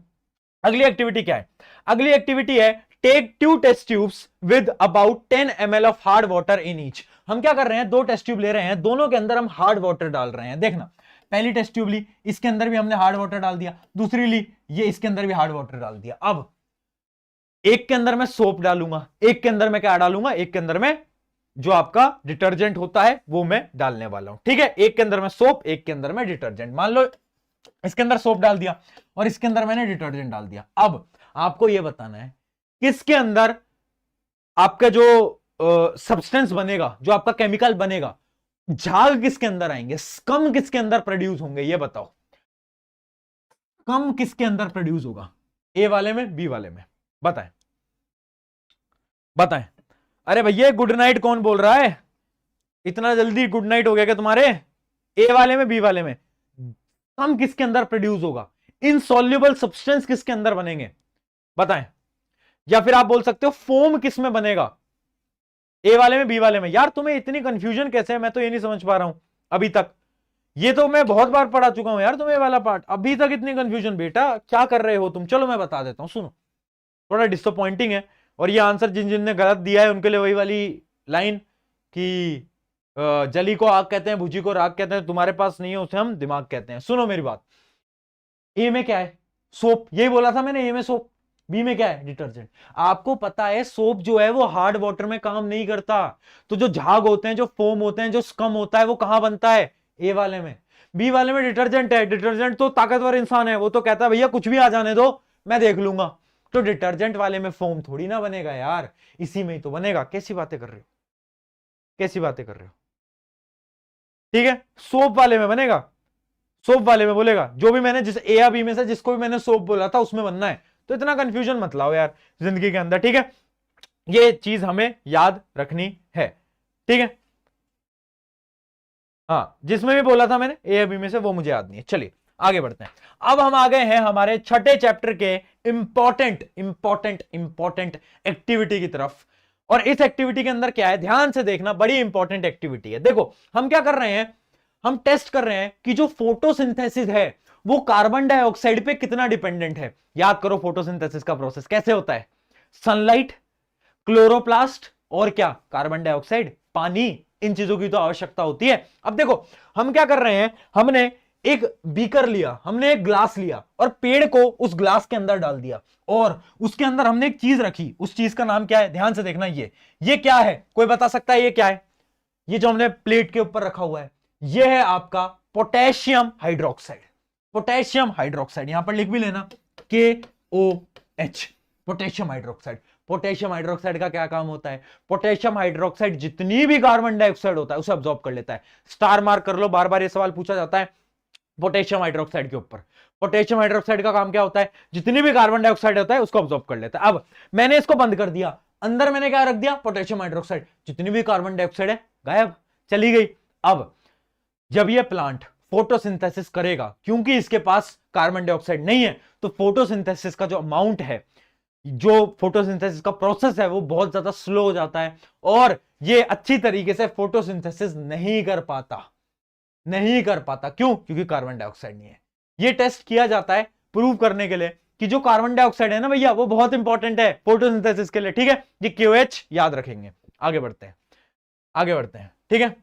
अगली एक्टिविटी क्या है? अगली एक्टिविटी है take 2 test tubes with about 10 ml of hard water in each. हम क्या कर रहे हैं? 2 टेस्ट ट्यूब ले रहे हैं, दोनों के अंदर हम हार्ड वाटर डाल रहे हैं। देखना, पहली टेस्ट ट्यूब ली, इसके अंदर भी हमने हार्ड वाटर डाल दिया, दूसरी ली, ये इसके अंदर भी हार्ड वाटर डाल दिया। अब एक के अंदर मैं सोप डालूंगा, एक के अंदर मैं क्या डालूंगा? एक के अंदर मैं जो आपका डिटर्जेंट होता है वो मैं डालने वाला हूं। ठीक है, एक के अंदर मैं सोप, एक के अंदर मैं डिटर्जेंट। मान लो इसके अंदर सोप डाल दिया और इसके अंदर मैंने डिटर्जेंट डाल दिया। अब आपको यह बताना है किसके अंदर आपका जो सब्सटेंस बनेगा, जो आपका केमिकल बनेगा, झाग किसके अंदर आएंगे, स्कम किसके अंदर प्रोड्यूस होंगे, ये बताओ। स्कम किसके अंदर प्रोड्यूस होगा? ए वाले में, बी वाले में? बताएं बताएं। अरे भैया गुड नाइट कौन बोल रहा है? इतना जल्दी गुड नाइट हो गया क्या तुम्हारे? ए वाले में, बी वाले में? स्कम किसके अंदर प्रोड्यूस होगा? इनसॉल्युबल सब्सटेंस किसके अंदर बनेंगे? बताएं। या फिर आप बोल सकते हो फोम किस में बनेगा? ए वाले में, बी वाले में? यार तुम्हें इतनी कंफ्यूजन कैसे है, मैं तो ये नहीं समझ पा रहा हूं अभी तक। ये तो मैं बहुत बार पढ़ा चुका हूं यार तुम्हें वाला पार्ट, अभी तक इतनी कंफ्यूजन। बेटा क्या कर रहे हो तुम? चलो मैं बता देता हूं, सुनो। थोड़ा डिसअपॉइंटिंग है, और ये आंसर जिन जिन ने गलत दिया है उनके लिए वही वाली लाइन कि जली को आग कहते हैं, भुजी को राग कहते हैं, तुम्हारे पास नहीं है उसे हम दिमाग कहते हैं। सुनो मेरी बात, ए में क्या है? सोप, यही बोला था मैंने, ए में सोप, बी में क्या है? डिटर्जेंट। आपको पता है सोप जो है वो हार्ड वाटर में काम नहीं करता, तो जो झाग होते हैं, जो फोम होते हैं, जो स्कम होता है, वो कहां बनता है? ए वाले में। बी वाले में डिटर्जेंट है, डिटर्जेंट तो ताकतवर इंसान है, वो तो कहता है भैया कुछ भी आ जाने दो मैं देख लूंगा। तो डिटर्जेंट वाले में फोम थोड़ी ना बनेगा यार, इसी में ही तो बनेगा। कैसी बातें कर रहे हो, कैसी बातें कर रहे हो? ठीक है, सोप वाले में बनेगा, सोप वाले में बोलेगा जो भी मैंने, जिस ए या बी में से जिसको भी मैंने सोप बोला था उसमें बनना है। तो इतना कंफ्यूजन मत लाओ यार जिंदगी के अंदर, ठीक है। ये चीज हमें याद रखनी है, ठीक है। हाँ, जिसमें भी बोला था मैंने ए या बी में से, वो मुझे याद नहीं है। चलिए आगे बढ़ते हैं। अब हम आ गए हैं हमारे छठे चैप्टर के इंपॉर्टेंट इंपॉर्टेंट इंपॉर्टेंट एक्टिविटी की तरफ। और इस एक्टिविटी के अंदर क्या है, ध्यान से देखना, बड़ी इंपॉर्टेंट एक्टिविटी है। देखो हम क्या कर रहे हैं, हम टेस्ट कर रहे हैं कि जो फोटोसिंथेसिस है वो कार्बन डाइऑक्साइड पे कितना डिपेंडेंट है। याद करो फोटोसिंथेसिस का प्रोसेस कैसे होता है? सनलाइट, क्लोरोप्लास्ट और क्या? कार्बन डाइऑक्साइड, पानी, इन चीजों की तो आवश्यकता होती है। अब देखो हम क्या कर रहे हैं, हमने एक बीकर लिया, हमने एक ग्लास लिया और पेड़ को उस ग्लास के अंदर डाल दिया, और उसके अंदर हमने एक चीज रखी। उस चीज का नाम क्या है? ध्यान से देखना, ये क्या है? कोई बता सकता है ये क्या है? ये जो हमने प्लेट के ऊपर रखा हुआ है, ये है आपका पोटेशियम हाइड्रोक्साइड। पोटेशियम हाइड्रोक्साइड, यहां पर लिख भी लेना, KOH, potassium hydroxide. Potassium hydroxide का क्या काम होता है? पोटेशियम हाइड्रोक्साइड जितनी भी कार्बन डाइऑक्साइड होता है उसे अब्सॉर्ब कर लेता है। स्टार मार्क कर लो, बार बार ये सवाल पूछा जाता है पोटेशियम हाइड्रोक्साइड के ऊपर। पोटेशियम हाइड्रोक्साइड का काम क्या होता है? जितनी भी कार्बन डाइऑक्साइड होता है उसको अब्सॉर्ब कर लेता है। अब मैंने इसको बंद कर दिया, अंदर मैंने क्या रख दिया? Potassium hydroxide. जितनी भी कार्बन डाइऑक्साइड है गायब, चली गई। अब जब ये प्लांट फोटोसिंथेसिस करेगा, क्योंकि इसके पास कार्बन डाइऑक्साइड नहीं है, तो फोटोसिंथेसिस का जो अमाउंट है, जो फोटोसिंथेसिस का प्रोसेस है, वो बहुत ज्यादा स्लो हो जाता है और ये अच्छी तरीके से फोटोसिंथेसिस नहीं कर पाता। नहीं कर पाता क्यों? क्योंकि कार्बन डाइऑक्साइड नहीं है। ये टेस्ट किया जाता है प्रूव करने के लिए कि जो कार्बन डाइऑक्साइड है ना भैया, वो बहुत इंपॉर्टेंट है फोटोसिंथेसिस के लिए, ठीक है। ये KOH याद रखेंगे। आगे बढ़ते हैं, आगे बढ़ते हैं, ठीक है,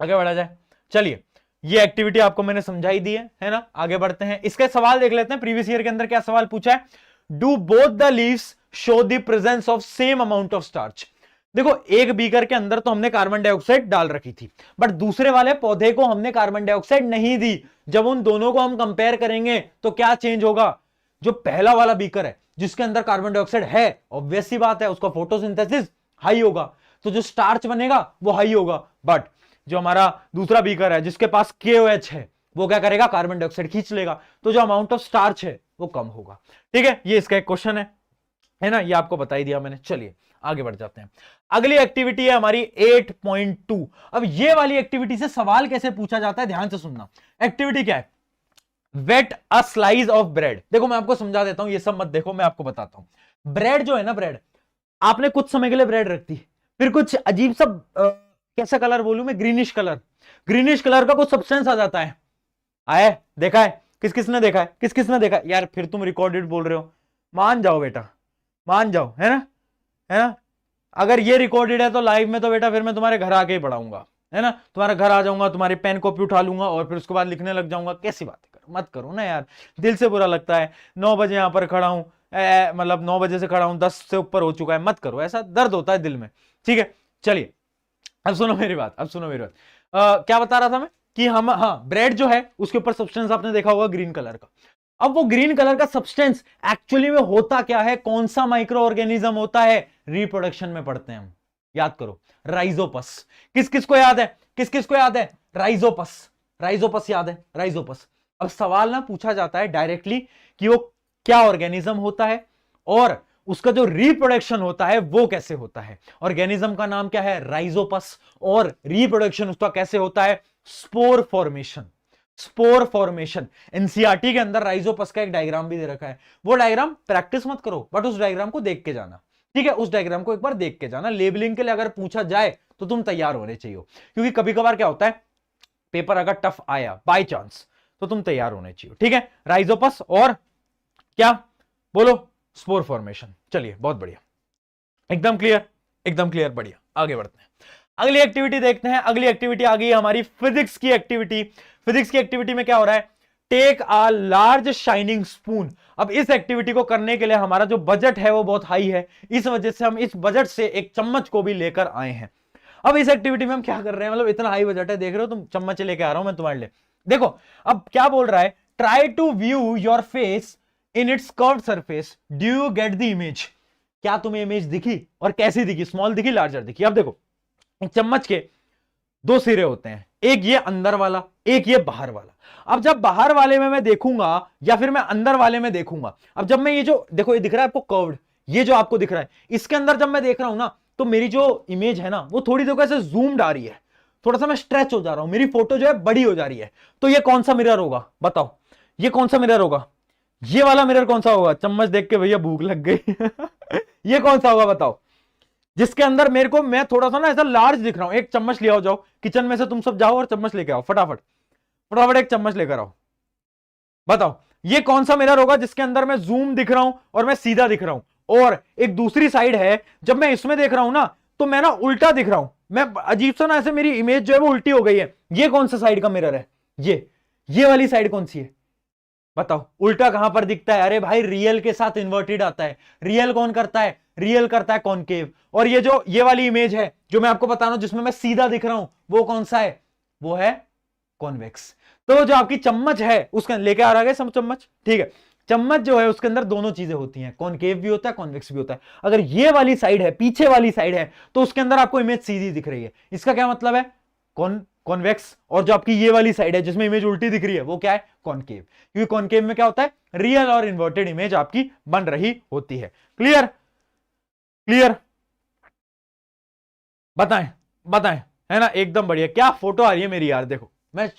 आगे बढ़ा जाए। चलिए ये एक्टिविटी आपको मैंने समझाई दी है ना। आगे बढ़ते हैं, इसके सवाल देख लेते हैं। प्रीवियस ईयर के अंदर क्या सवाल पूछा है? Do both the leaves show the presence of same amount of starch. देखो एक बीकर के अंदर तो हमने कार्बन डाइऑक्साइड डाल रखी थी, बट दूसरे वाले पौधे को हमने कार्बन डाइऑक्साइड नहीं दी। जब उन दोनों को हम कंपेयर करेंगे तो क्या चेंज होगा? जो पहला वाला बीकर है जिसके अंदर कार्बन डाइऑक्साइड है, ऑब्वियस सी बात है उसका फोटोसिंथेसिस हाई होगा, तो जो स्टार्च बनेगा वो हाई होगा। बट जो हमारा दूसरा बीकर है जिसके पास KOH है, वो क्या करेगा, कार्बन डाइऑक्साइड खींच लेगा, तो जो अमाउंट ऑफ स्टार्च है वो कम होगा। ठीक है, ये इसका एक क्वेश्चन है ना, ये आपको बता ही दिया मैंने। चलिए आगे बढ़ जाते हैं। अगली एक्टिविटी है हमारी 8.2। अब ये वाली एक्टिविटी से सवाल कैसे पूछा जाता है, ध्यान से सुनना। एक्टिविटी क्या है, wet a slice of bread. देखो मैं आपको समझा देता हूं, ये सब मत देखो, मैं आपको बताता हूं। ब्रेड जो है ना, ब्रेड आपने कुछ समय के लिए ब्रेड रख दी, फिर कुछ अजीब सा कैसा कलर बोलूं मैं, ग्रीनिश कलर का कुछ सब्सटेंस आ जाता है। आए, देखा है, किस किसने देखा है, किस किसने देखा है यार, फिर तुम रिकॉर्डेड बोल रहे हो, मान जाओ बेटा, मान जाओ, है ना। अगर ये रिकॉर्डेड है तो लाइव में तो बेटा फिर मैं तुम्हारे घर आके ही पढ़ाऊंगा, है ना, तुम्हारे घर आ जाऊंगा, तुम्हारी पेन कॉपी उठा लूंगा और फिर उसके बाद लिखने लग जाऊंगा। कैसी बात करो, मत करो ना यार, दिल से बुरा लगता है। 9 बजे यहां पर खड़ा हूं, मतलब 9 बजे से खड़ा हूं, 10 से ऊपर हो चुका है, मत करो ऐसा, दर्द होता है दिल में। ठीक है, चलिए अब सुनो मेरी बात, क्या बता रहा था मैं कि हम, हाँ, ब्रेड जो है उसके ऊपर सब्सटेंस आपने देखा होगा ग्रीन कलर का। अब वो ग्रीन कलर का सब्सटेंस एक्चुअली में होता क्या है, कौन सा माइक्रो ऑर्गेनिज्म होता है, रिप्रोडक्शन में पढ़ते हैं हम, याद करो, राइजोपस। किस किस को याद है, किस किस को याद है, राइजोपस याद है, राइजोपस। अब सवाल ना पूछा जाता है डायरेक्टली कि वो क्या ऑर्गेनिज्म होता है और उसका जो रिप्रोडक्शन होता है वो कैसे होता है। ऑर्गेनिज्म का नाम क्या है, राइजोपस, और रिप्रोडक्शन उसका कैसे होता है, स्पोर फॉर्मेशन। एनसीईआरटी के अंदर राइजोपस का एक डायग्राम भी दे रखा है, वो डायग्राम प्रैक्टिस मत करो बट उस डायग्राम को देख के जाना। ठीक है, उस डायग्राम को एक बार देख के जाना, लेबलिंग के लिए अगर पूछा जाए तो तुम तैयार होने चाहिए, क्योंकि कभी कभार क्या होता है, पेपर अगर टफ आया बाय चांस तो तुम तैयार होने चाहिए। ठीक है, राइजोपस और क्या बोलो, स्पोर फॉर्मेशन। चलिए बहुत बढ़िया, एकदम क्लियर, बढ़िया, आगे बढ़ते हैं। अगली एक्टिविटी देखते हैं। अगली एक्टिविटी आ गई हमारी फिजिक्स की एक्टिविटी में क्या हो रहा है, take a large shining spoon. अब इस एक्टिविटी को करने के लिए हमारा जो बजट है वो बहुत हाई है, इस वजह से हम इस बजट से एक चम्मच को भी लेकर आए हैं। अब इस एक्टिविटी में हम क्या कर रहे हैं, मतलब इतना हाई बजट है, देख रहे हो तुम, चम्मच लेके आ रहा हूं मैं तुम्हारे लिए। देखो अब क्या बोल रहा है, try to view your face in its curved surface, do you get the image. क्या तुम्हें इमेज दिखी, और कैसी दिखी, स्मॉल दिखी, लार्जर दिखी। अब देखो चम्मच के 2 सिरे होते हैं, एक ये अंदर वाला, एक ये बाहर वाला। अब जब बाहर वाले में मैं देखूंगा या फिर मैं अंदर वाले में देखूंगा, अब जब मैं ये जो देखो, ये दिख रहा है आपको कर्व्ड, ये जो आपको दिख रहा है, इसके अंदर जब मैं देख रहा हूं ना, तो मेरी जो इमेज है ना वो थोड़ी देखो ऐसे जूम्ड आ रही है, थोड़ा सा मैं स्ट्रेच हो जा रहा हूं, मेरी फोटो जो है बड़ी हो जा रही है। तो ये कौन सा मिरर होगा बताओ, ये कौन सा मिरर होगा, ये वाला मिरर कौन सा होगा, चम्मच देख के भैया भूख लग गई ये कौन सा होगा बताओ, जिसके अंदर मेरे को, मैं थोड़ा सा ना ऐसा लार्ज दिख रहा हूं। एक चम्मच ले आओ, जाओ किचन में से तुम सब जाओ और चम्मच लेके आओ, फटाफट एक चम्मच लेकर आओ। बताओ ये कौन सा मिरर होगा जिसके अंदर मैं जूम दिख रहा हूं और मैं सीधा दिख रहा हूं, और एक दूसरी साइड है जब मैं इसमें देख रहा हूं ना तो मैं ना उल्टा दिख रहा हूं, मैं अजीब सा ना, ऐसे मेरी इमेज जो है वो उल्टी हो गई है। ये कौन सा साइड का मिरर है, ये वाली साइड कौन सी है बताओ। उल्टा कहां पर दिखता है, अरे भाई रियल के साथ इन्वर्टेड आता है। रियल कौन करता है, रियल करता है कॉनकेव। और ये जो ये वाली इमेज है जो मैं आपको बता रहा हूं जिसमें मैं सीधा दिख रहा हूं, वो कौन सा है, वो है कॉन्वेक्स। तो जो आपकी चम्मच है उसके लेके आ रहा है सब चम्मच, ठीक है, चम्मच जो है उसके अंदर दोनों चीजें होती हैं, कॉनकेव भी होता है, कॉन्वेक्स भी होता है। अगर ये वाली साइड है, पीछे वाली साइड है, तो उसके अंदर आपको इमेज सीधी दिख रही है। इसका क्या मतलब है, कॉन्वेक्स। और जो आपकी ये वाली साइड है जिसमें इमेज उल्टी दिख रही है, वो क्या है, कॉनकेव। क्योंकि कॉनकेव में क्या होता है, रियल और इन्वर्टेड इमेज आपकी बन रही होती है। क्लियर, बताएं, है ना, एकदम बढ़िया। क्या फोटो आ रही है मेरी यार, देखो मैं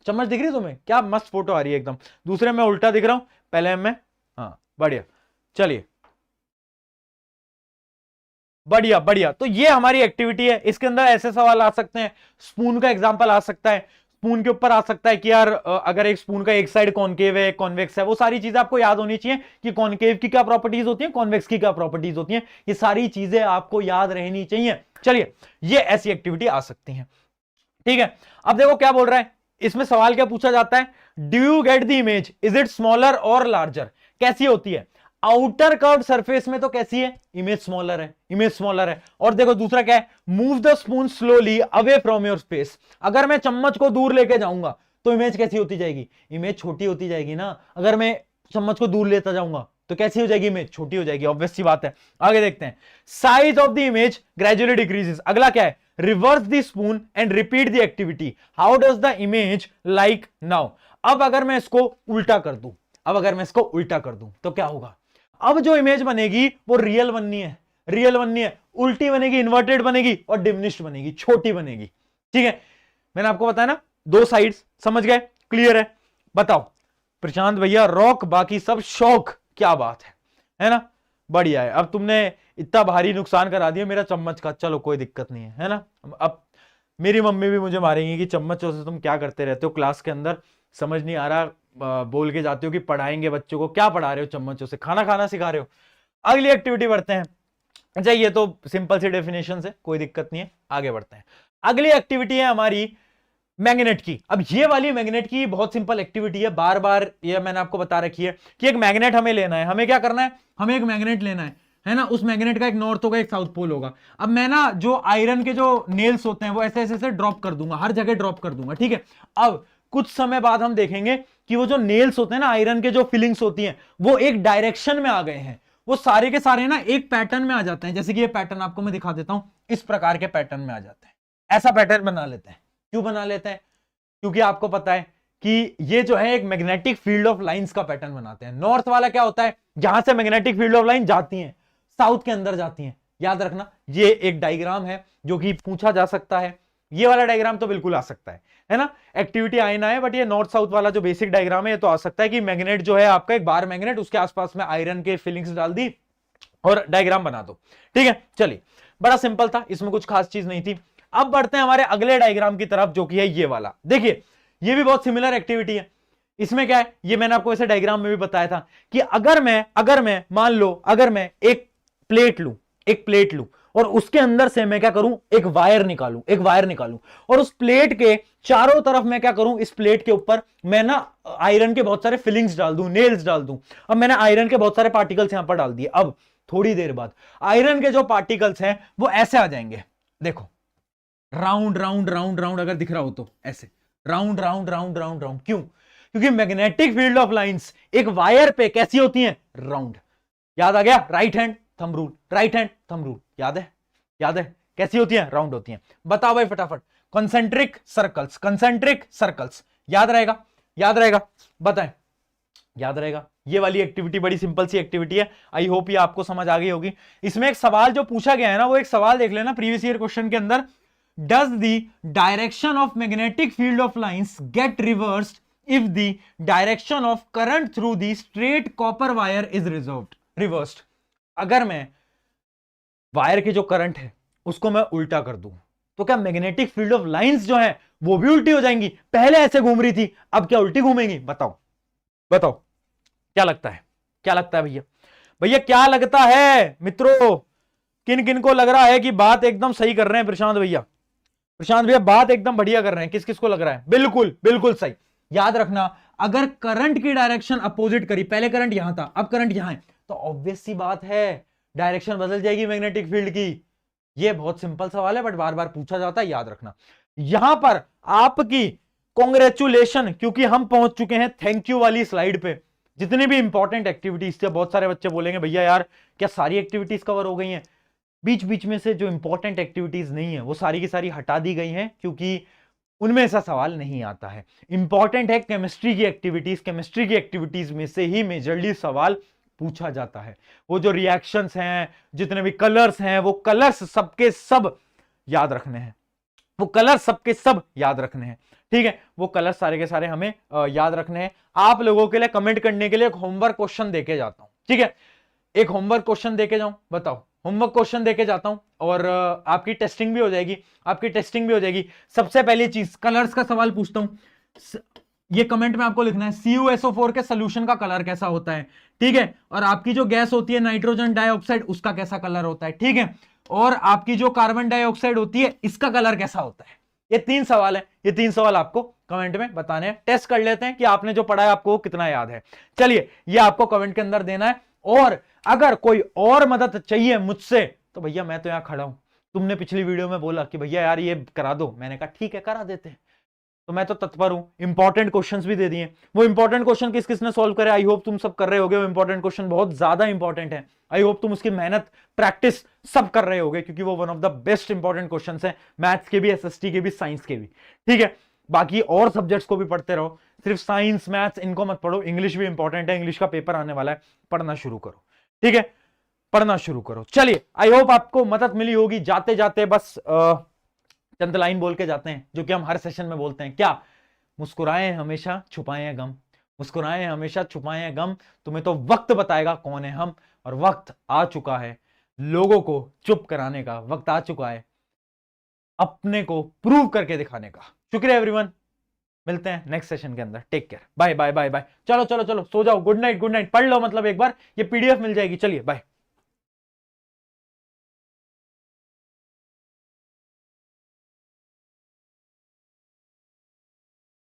चम्मच दिख रही है तुम्हें, क्या मस्त फोटो आ रही है एकदम। दूसरे में उल्टा दिख रहा हूं, पहले में, हाँ बढ़िया। चलिए बढ़िया। तो ये हमारी एक्टिविटी है, इसके अंदर ऐसे सवाल आ सकते हैं, स्पून का एग्जांपल आ सकता है, स्पून के ऊपर आ सकता है कि यार अगर एक स्पून का एक साइड कॉनकेव है, कॉन्वेक्स है, वो सारी चीजें आपको याद होनी चाहिए कि कॉनकेव की क्या प्रॉपर्टीज होती है, कॉन्वेक्स की क्या प्रॉपर्टीज होती है, ये सारी चीजें आपको याद रहनी चाहिए। चलिए ये ऐसी एक्टिविटी आ सकती है, ठीक है। अब देखो क्या बोल रहा है, इसमें सवाल क्या पूछा जाता है, do you get the image, is it smaller और लार्जर। कैसी होती है, आउटर कर्व सरफेस में तो कैसी है, इमेज स्मॉलर है। और देखो दूसरा क्या है, move the spoon slowly away from your face. अगर मैं चम्मच को दूर लेके जाऊंगा तो इमेज कैसी होती जाएगी, इमेज छोटी होती जाएगी ना। अगर मैं चम्मच को दूर लेता जाऊंगा तो कैसी हो जाएगी, इमेज छोटी हो जाएगी, ऑब्वियस सी बात है। आगे देखते हैं, size of the image gradually decreases. अगला क्या है, reverse the spoon and repeat the activity, how does the image like now. अब अगर मैं इसको उल्टा कर दूं, अब अगर मैं इसको उल्टा कर दूं तो क्या होगा? अब जो इमेज बनेगी वो रियल बननी है, रियल बननी है, उल्टी बनेगी, इन्वर्टेड बनेगी और डिमिनिश्ड बनेगी, छोटी बनेगी। ठीक है, मैंने आपको बताया ना, दो साइड्स, समझ गए? क्लियर है? बताओ प्रशांत भैया रॉक, बाकी सब शौक, क्या बात है ना? बढ़िया है। अब तुमने इतना भारी नुकसान करा दिया मेरा चम्मच का, चलो कोई दिक्कत नहीं है ना? अब मेरी मम्मी भी मुझे मारेंगी कि चम्मचों से तुम क्या करते रहते हो क्लास के अंदर, समझ नहीं आ रहा, बोल के जाते हो कि पढ़ाएंगे बच्चों को, क्या पढ़ा रहे हो चम्मचों से, खाना खाना सिखा रहे हो। अगली एक्टिविटी बढ़ते हैं। अच्छा ये तो सिंपल सी डेफिनेशन है, कोई दिक्कत नहीं है, आगे बढ़ते हैं। अगली एक्टिविटी है हमारी मैग्नेट की। अब ये वाली मैग्नेट की बहुत सिंपल एक्टिविटी है, बार बार ये मैंने आपको बता रखी है कि एक मैग्नेट हमें लेना है। हमें क्या करना है? हमें एक मैग्नेट लेना है ना? उस मैग्नेट का एक नॉर्थ होगा, एक साउथ पोल होगा। अब मैं ना जो आयरन के जो नेल्स होते हैं वो ऐसे ऐसे ऐसे ड्रॉप कर दूंगा, हर जगह ड्रॉप कर दूंगा। ठीक है, अब कुछ समय बाद हम देखेंगे कि वो जो नेल्स होते हैं ना, आयरन के जो फिलिंग्स होती हैं, वो एक डायरेक्शन में आ गए हैं, वो सारे के सारे ना एक पैटर्न में आ जाते हैं। जैसे कि ये पैटर्न आपको मैं दिखा देता हूं, इस प्रकार के पैटर्न में आ जाते हैं। ऐसा पैटर्न बना लेते हैं। क्यों बना लेते हैं? क्योंकि आपको पता है कि ये जो है एक मैग्नेटिक फील्ड ऑफ लाइंस का पैटर्न बनाते हैं। नॉर्थ वाला क्या होता है? जहां से मैग्नेटिक फील्ड ऑफ लाइन जाती हैं, साउथ के अंदर जाती हैं। याद रखना, ये एक डायग्राम है जो कि पूछा जा सकता है। ये वाला डायग्राम तो बिल्कुल आ सकता है ना? एक्टिविटी आए ना है, बट ये नॉर्थ साउथ वाला जो बेसिक डायग्राम है ये तो आ सकता है कि मैग्नेट जो है आपका एक बार मैग्नेट, उसके आसपास में आयरन के फिलिंग्स डाल दी और डायग्राम बना दो। ठीक है, चलिए, बड़ा सिंपल था, इसमें कुछ खास चीज नहीं थी। अब बढ़ते हैं हमारे अगले डायग्राम की तरफ जो कि है ये वाला। देखिए ये भी बहुत सिमिलर एक्टिविटी है। इसमें क्या है, ये मैंने आपको ऐसे डायग्राम में भी बताया था कि अगर मैं मान लो अगर मैं एक प्लेट लूं और उसके अंदर से मैं क्या करूं, एक वायर निकालूं और उस प्लेट के चारों तरफ मैं क्या करूं, इस प्लेट के ऊपर मैं ना आयरन के बहुत सारे फिलिंग्स डाल दूं, नेल्स डाल दूं। अब मैंने आयरन के बहुत सारे पार्टिकल्स यहां पर डाल दिए। अब थोड़ी देर बाद आयरन के जो पार्टिकल्स हैं वो ऐसे आ जाएंगे, देखो, राउंड राउंड राउंड राउंड, अगर दिख रहा हो तो ऐसे round round round round round. क्यों? क्योंकि मैग्नेटिक फील्ड ऑफ लाइंस एक वायर पे कैसी होती हैं? राउंड। याद आ गया? Right hand thumb rule, right hand thumb rule, याद है कैसी होती हैं? राउंड होती हैं। बताओ भाई फटाफट, कंसेंट्रिक सर्कल्स, याद रहेगा, बताएं, याद रहेगा? ये वाली एक्टिविटी बड़ी सिंपल सी एक्टिविटी है, आई होप ये आपको समझ आ गई होगी। इसमें एक सवाल जो पूछा गया है ना, वो एक सवाल देख लेना प्रीवियस ईयर क्वेश्चन के अंदर, does the direction of magnetic field of lines get reversed if the direction of current through the straight copper wire is reversed? अगर मैं वायर की जो करंट है उसको मैं उल्टा कर दूं तो क्या मैग्नेटिक फील्ड ऑफ लाइंस जो है वो भी उल्टी हो जाएंगी? पहले ऐसे घूम रही थी, अब क्या उल्टी घूमेंगी? बताओ क्या लगता है भैया क्या लगता है मित्रों? किन किन को लग रहा है कि बात एकदम सही कर रहे हैं प्रशांत भैया बात एकदम बढ़िया कर रहे हैं? किस किस को लग रहा है? बिल्कुल सही। याद रखना, अगर करंट की डायरेक्शन अपोजिट करी, पहले करंट यहां था, अब करंट यहां है, तो ऑब्वियस सी बात है डायरेक्शन बदल जाएगी मैग्नेटिक फील्ड की। ये बहुत सिंपल सवाल है बट बार बार पूछा जाता है, याद रखना। यहां पर आपकी कॉन्ग्रेचुलेशन, क्योंकि हम पहुंच चुके हैं थैंक यू वाली स्लाइड पे। जितनी भी इंपॉर्टेंट एक्टिविटीज थे, बहुत सारे बच्चे बोलेंगे भैया यार क्या सारी एक्टिविटीज कवर हो गई हैं? बीच बीच में से जो इंपॉर्टेंट एक्टिविटीज नहीं है वो सारी की सारी हटा दी गई हैं, क्योंकि उनमें ऐसा सवाल नहीं आता है। इंपॉर्टेंट है केमिस्ट्री की एक्टिविटीज में से ही मेजरली सवाल पूछा जाता है। वो जो रिएक्शंस हैं, जितने भी कलर्स हैं, वो कलर्स सबके सब याद रखने हैं, ठीक है? वो कलर सारे के सारे हमें याद रखने हैं। आप लोगों के लिए कमेंट करने के लिए एक होमवर्क क्वेश्चन देके जाता हूं, ठीक है? एक होमवर्क क्वेश्चन देके जाऊं, बताओ, होमवर्क क्वेश्चन देके जाता हूं और आपकी टेस्टिंग भी हो जाएगी। सबसे पहली चीज कलर्स का सवाल पूछता हूं, ये कमेंट में आपको लिखना है CuSO4 के सोल्यूशन का कलर कैसा होता है, ठीक है? और आपकी जो गैस होती है नाइट्रोजन डाइऑक्साइड, उसका कैसा कलर होता है, ठीक है? और आपकी जो कार्बन डाइऑक्साइड होती है, इसका कलर कैसा होता है? ये 3 सवाल है, ये 3 सवाल आपको कमेंट में बताने हैं। टेस्ट कर लेते हैं कि आपने जो पढ़ा है आपको कितना याद है। चलिए, ये आपको कमेंट के अंदर देना है। और अगर कोई और मदद चाहिए मुझसे तो भैया मैं तो यहां खड़ा हूं। तुमने पिछली वीडियो में बोला कि भैया यार ये करा दो, मैंने कहा ठीक है करा देते हैं, तो मैं तो तत्पर हूं। इंपॉर्टेंट क्वेश्चंस भी दे दिए। वो इंपॉर्टेंट क्वेश्चन किस किसने सॉल्व करे, आई होप तुम सब कर रहे होगे। वो इंपॉर्टेंट क्वेश्चन बहुत ज्यादा इंपॉर्टेंट है, आई होप तुम उसकी मेहनत प्रैक्टिस सब कर रहे होगे, क्योंकि वो one of the best important question है, मैथ्स के भी, SST के भी, साइंस के भी, ठीक है? बाकी और सब्जेक्ट्स को भी पढ़ते रहो, सिर्फ साइंस मैथ्स इनको मत पढ़ो, इंग्लिश भी इंपॉर्टेंट है, इंग्लिश का पेपर आने वाला है, पढ़ना शुरू करो, ठीक है, पढ़ना शुरू करो। चलिए, आई होप आपको मदद मिली होगी। जाते जाते बस चंद लाइन बोल के जाते हैं, जो कि हम हर सेशन में बोलते हैं, क्या? मुस्कुराएं हमेशा, छुपाएं गम, मुस्कुराएं हमेशा, छुपाएं गम, तुम्हें तो वक्त बताएगा कौन है हम, और वक्त आ चुका है लोगों को चुप कराने का, वक्त आ चुका है अपने को प्रूव करके दिखाने का। शुक्रिया एवरीवन, मिलते हैं नेक्स्ट सेशन के अंदर, take care, bye bye bye bye. चलो चलो चलो, सो जाओ, गुड नाइट गुड नाइट, पढ़ लो, मतलब एक बार ये पीडीएफ मिल जाएगी, चलिए बाय।